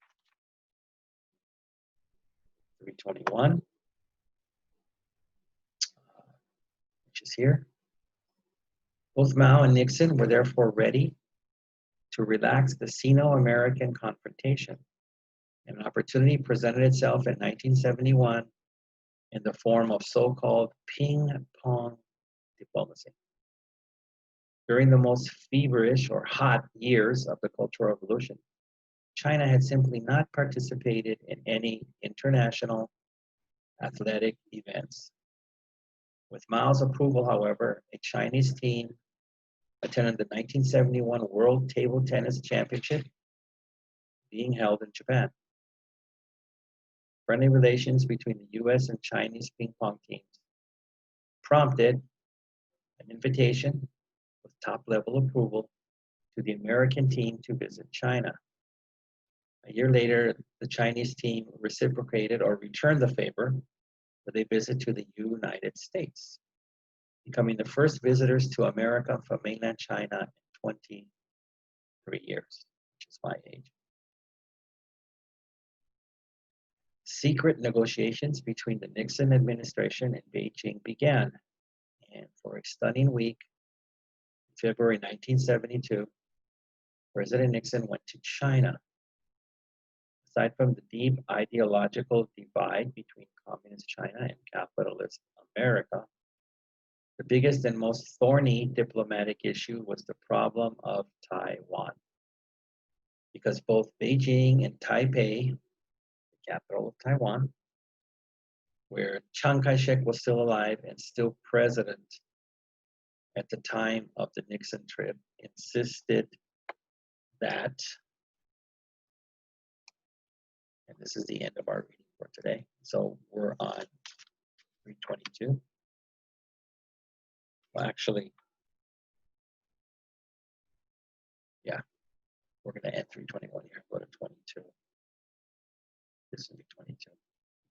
321, which is here. Both Mao and Nixon were therefore ready to relax the Sino-American confrontation. An opportunity presented itself in 1971 in the form of so-called ping-pong diplomacy. During the most feverish or hot years of the Cultural Revolution, China had simply not participated in any international athletic events. With Mao's approval, however, a Chinese team attended the 1971 World Table Tennis Championship being held in Japan. Friendly relations between the US and Chinese ping pong teams prompted an invitation with top-level approval to the American team to visit China. A year later, the Chinese team reciprocated or returned the favor with a visit to the United States, becoming the first visitors to America from mainland China in 23 years, which is my age. Secret negotiations between the Nixon administration and Beijing began, and for a stunning week, in February 1972, President Nixon went to China. Aside from the deep ideological divide between communist China and capitalist America, the biggest and most thorny diplomatic issue was the problem of Taiwan. Because both Beijing and Taipei, the capital of Taiwan, where Chiang Kai-shek was still alive and still president at the time of the Nixon trip, insisted that, and this is the end of our reading for today. So we're on 322. Well, actually, yeah, we're going to end 321 here, go to 22. This will be 22.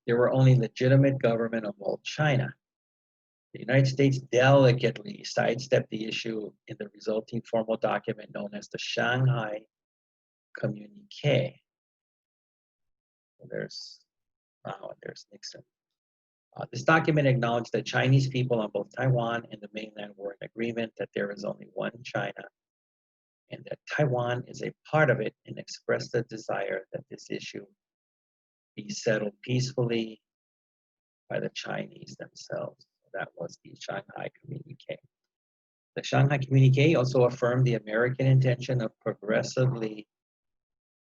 There were only legitimate government of all China. The United States delicately sidestepped the issue in the resulting formal document known as the Shanghai Communique. So there's Nixon. This document acknowledged that Chinese people on both Taiwan and the mainland were in agreement that there is only one China and that Taiwan is a part of it, and expressed the desire that this issue be settled peacefully by the Chinese themselves. That was the Shanghai Communique. The Shanghai Communique also affirmed the American intention of progressively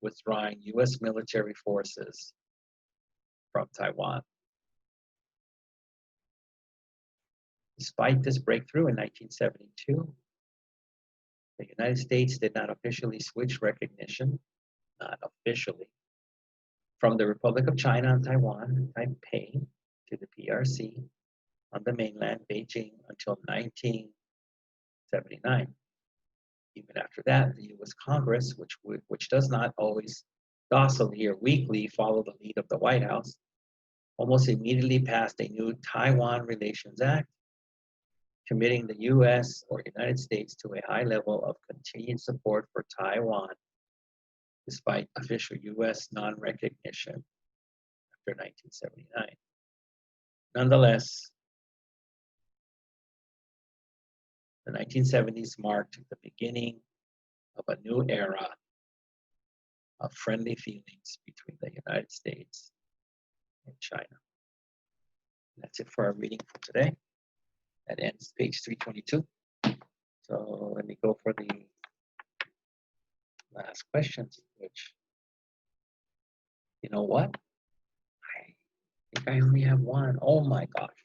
withdrawing U.S. military forces from Taiwan. Despite this breakthrough in 1972, the United States did not officially switch recognition, not officially, from the Republic of China on Taiwan, Taipei, to the PRC on the mainland, Beijing, until 1979. Even after that, the U.S. Congress, which does not always docilely or weakly follow the lead of the White House, almost immediately passed a new Taiwan Relations Act, committing the U.S. or United States to a high level of continued support for Taiwan, despite official U.S. non-recognition after 1979. Nonetheless, the 1970s marked the beginning of a new era of friendly feelings between the United States and China. That's it for our reading for today. That ends page 322. So let me go for the last questions, which, you know what? I think I only have one. Oh my gosh.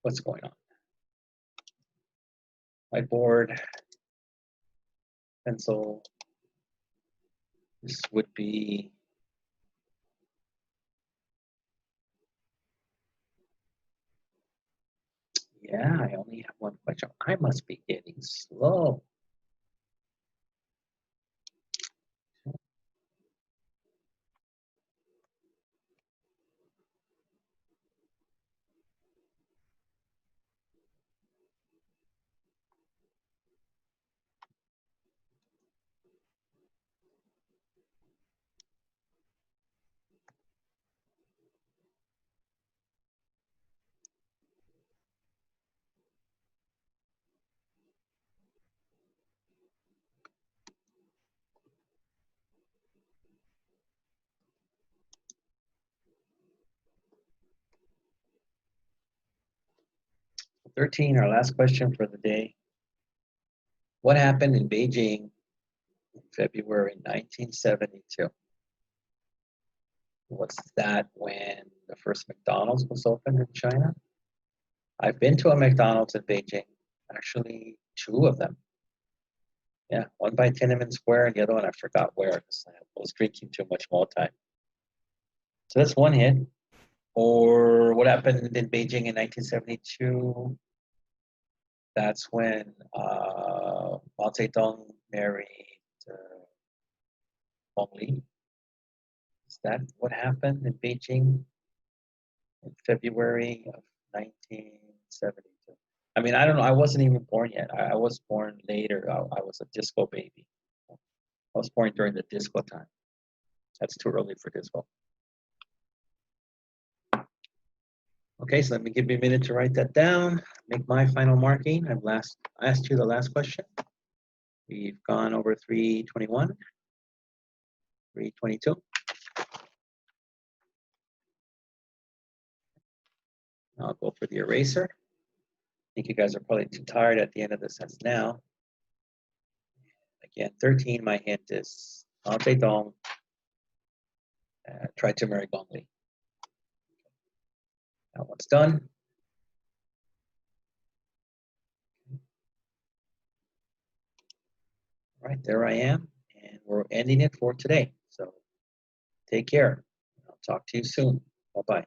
What's going on? Whiteboard, pencil. This would be yeah, I only have one question. I must be getting slow. So 13, our last question for the day. What happened in Beijing in February 1972? Was that when the first McDonald's was opened in China? I've been to a McDonald's in Beijing, actually 2 of them. Yeah, one by Tiananmen Square and the other one I forgot where because I was drinking too much Multi. So that's one hit. Or what happened in Beijing in 1972? That's when Mao Zedong married Pong. that what happened in Beijing in February of 1972? I mean, I don't know. I wasn't even born yet. I was born later. I was a disco baby. I was born during the disco time. That's too early for disco. Okay, so let me give you a minute to write that down. Make my final marking. I've asked you the last question. We've gone over 321, 322. I'll go for the eraser. I think you guys are probably too tired at the end of this test now. Again, 13, my hint is Dong. Try to marry Gongli. That one's done. All right, there I am. And we're ending it for today. So take care. I'll talk to you soon. Bye-bye.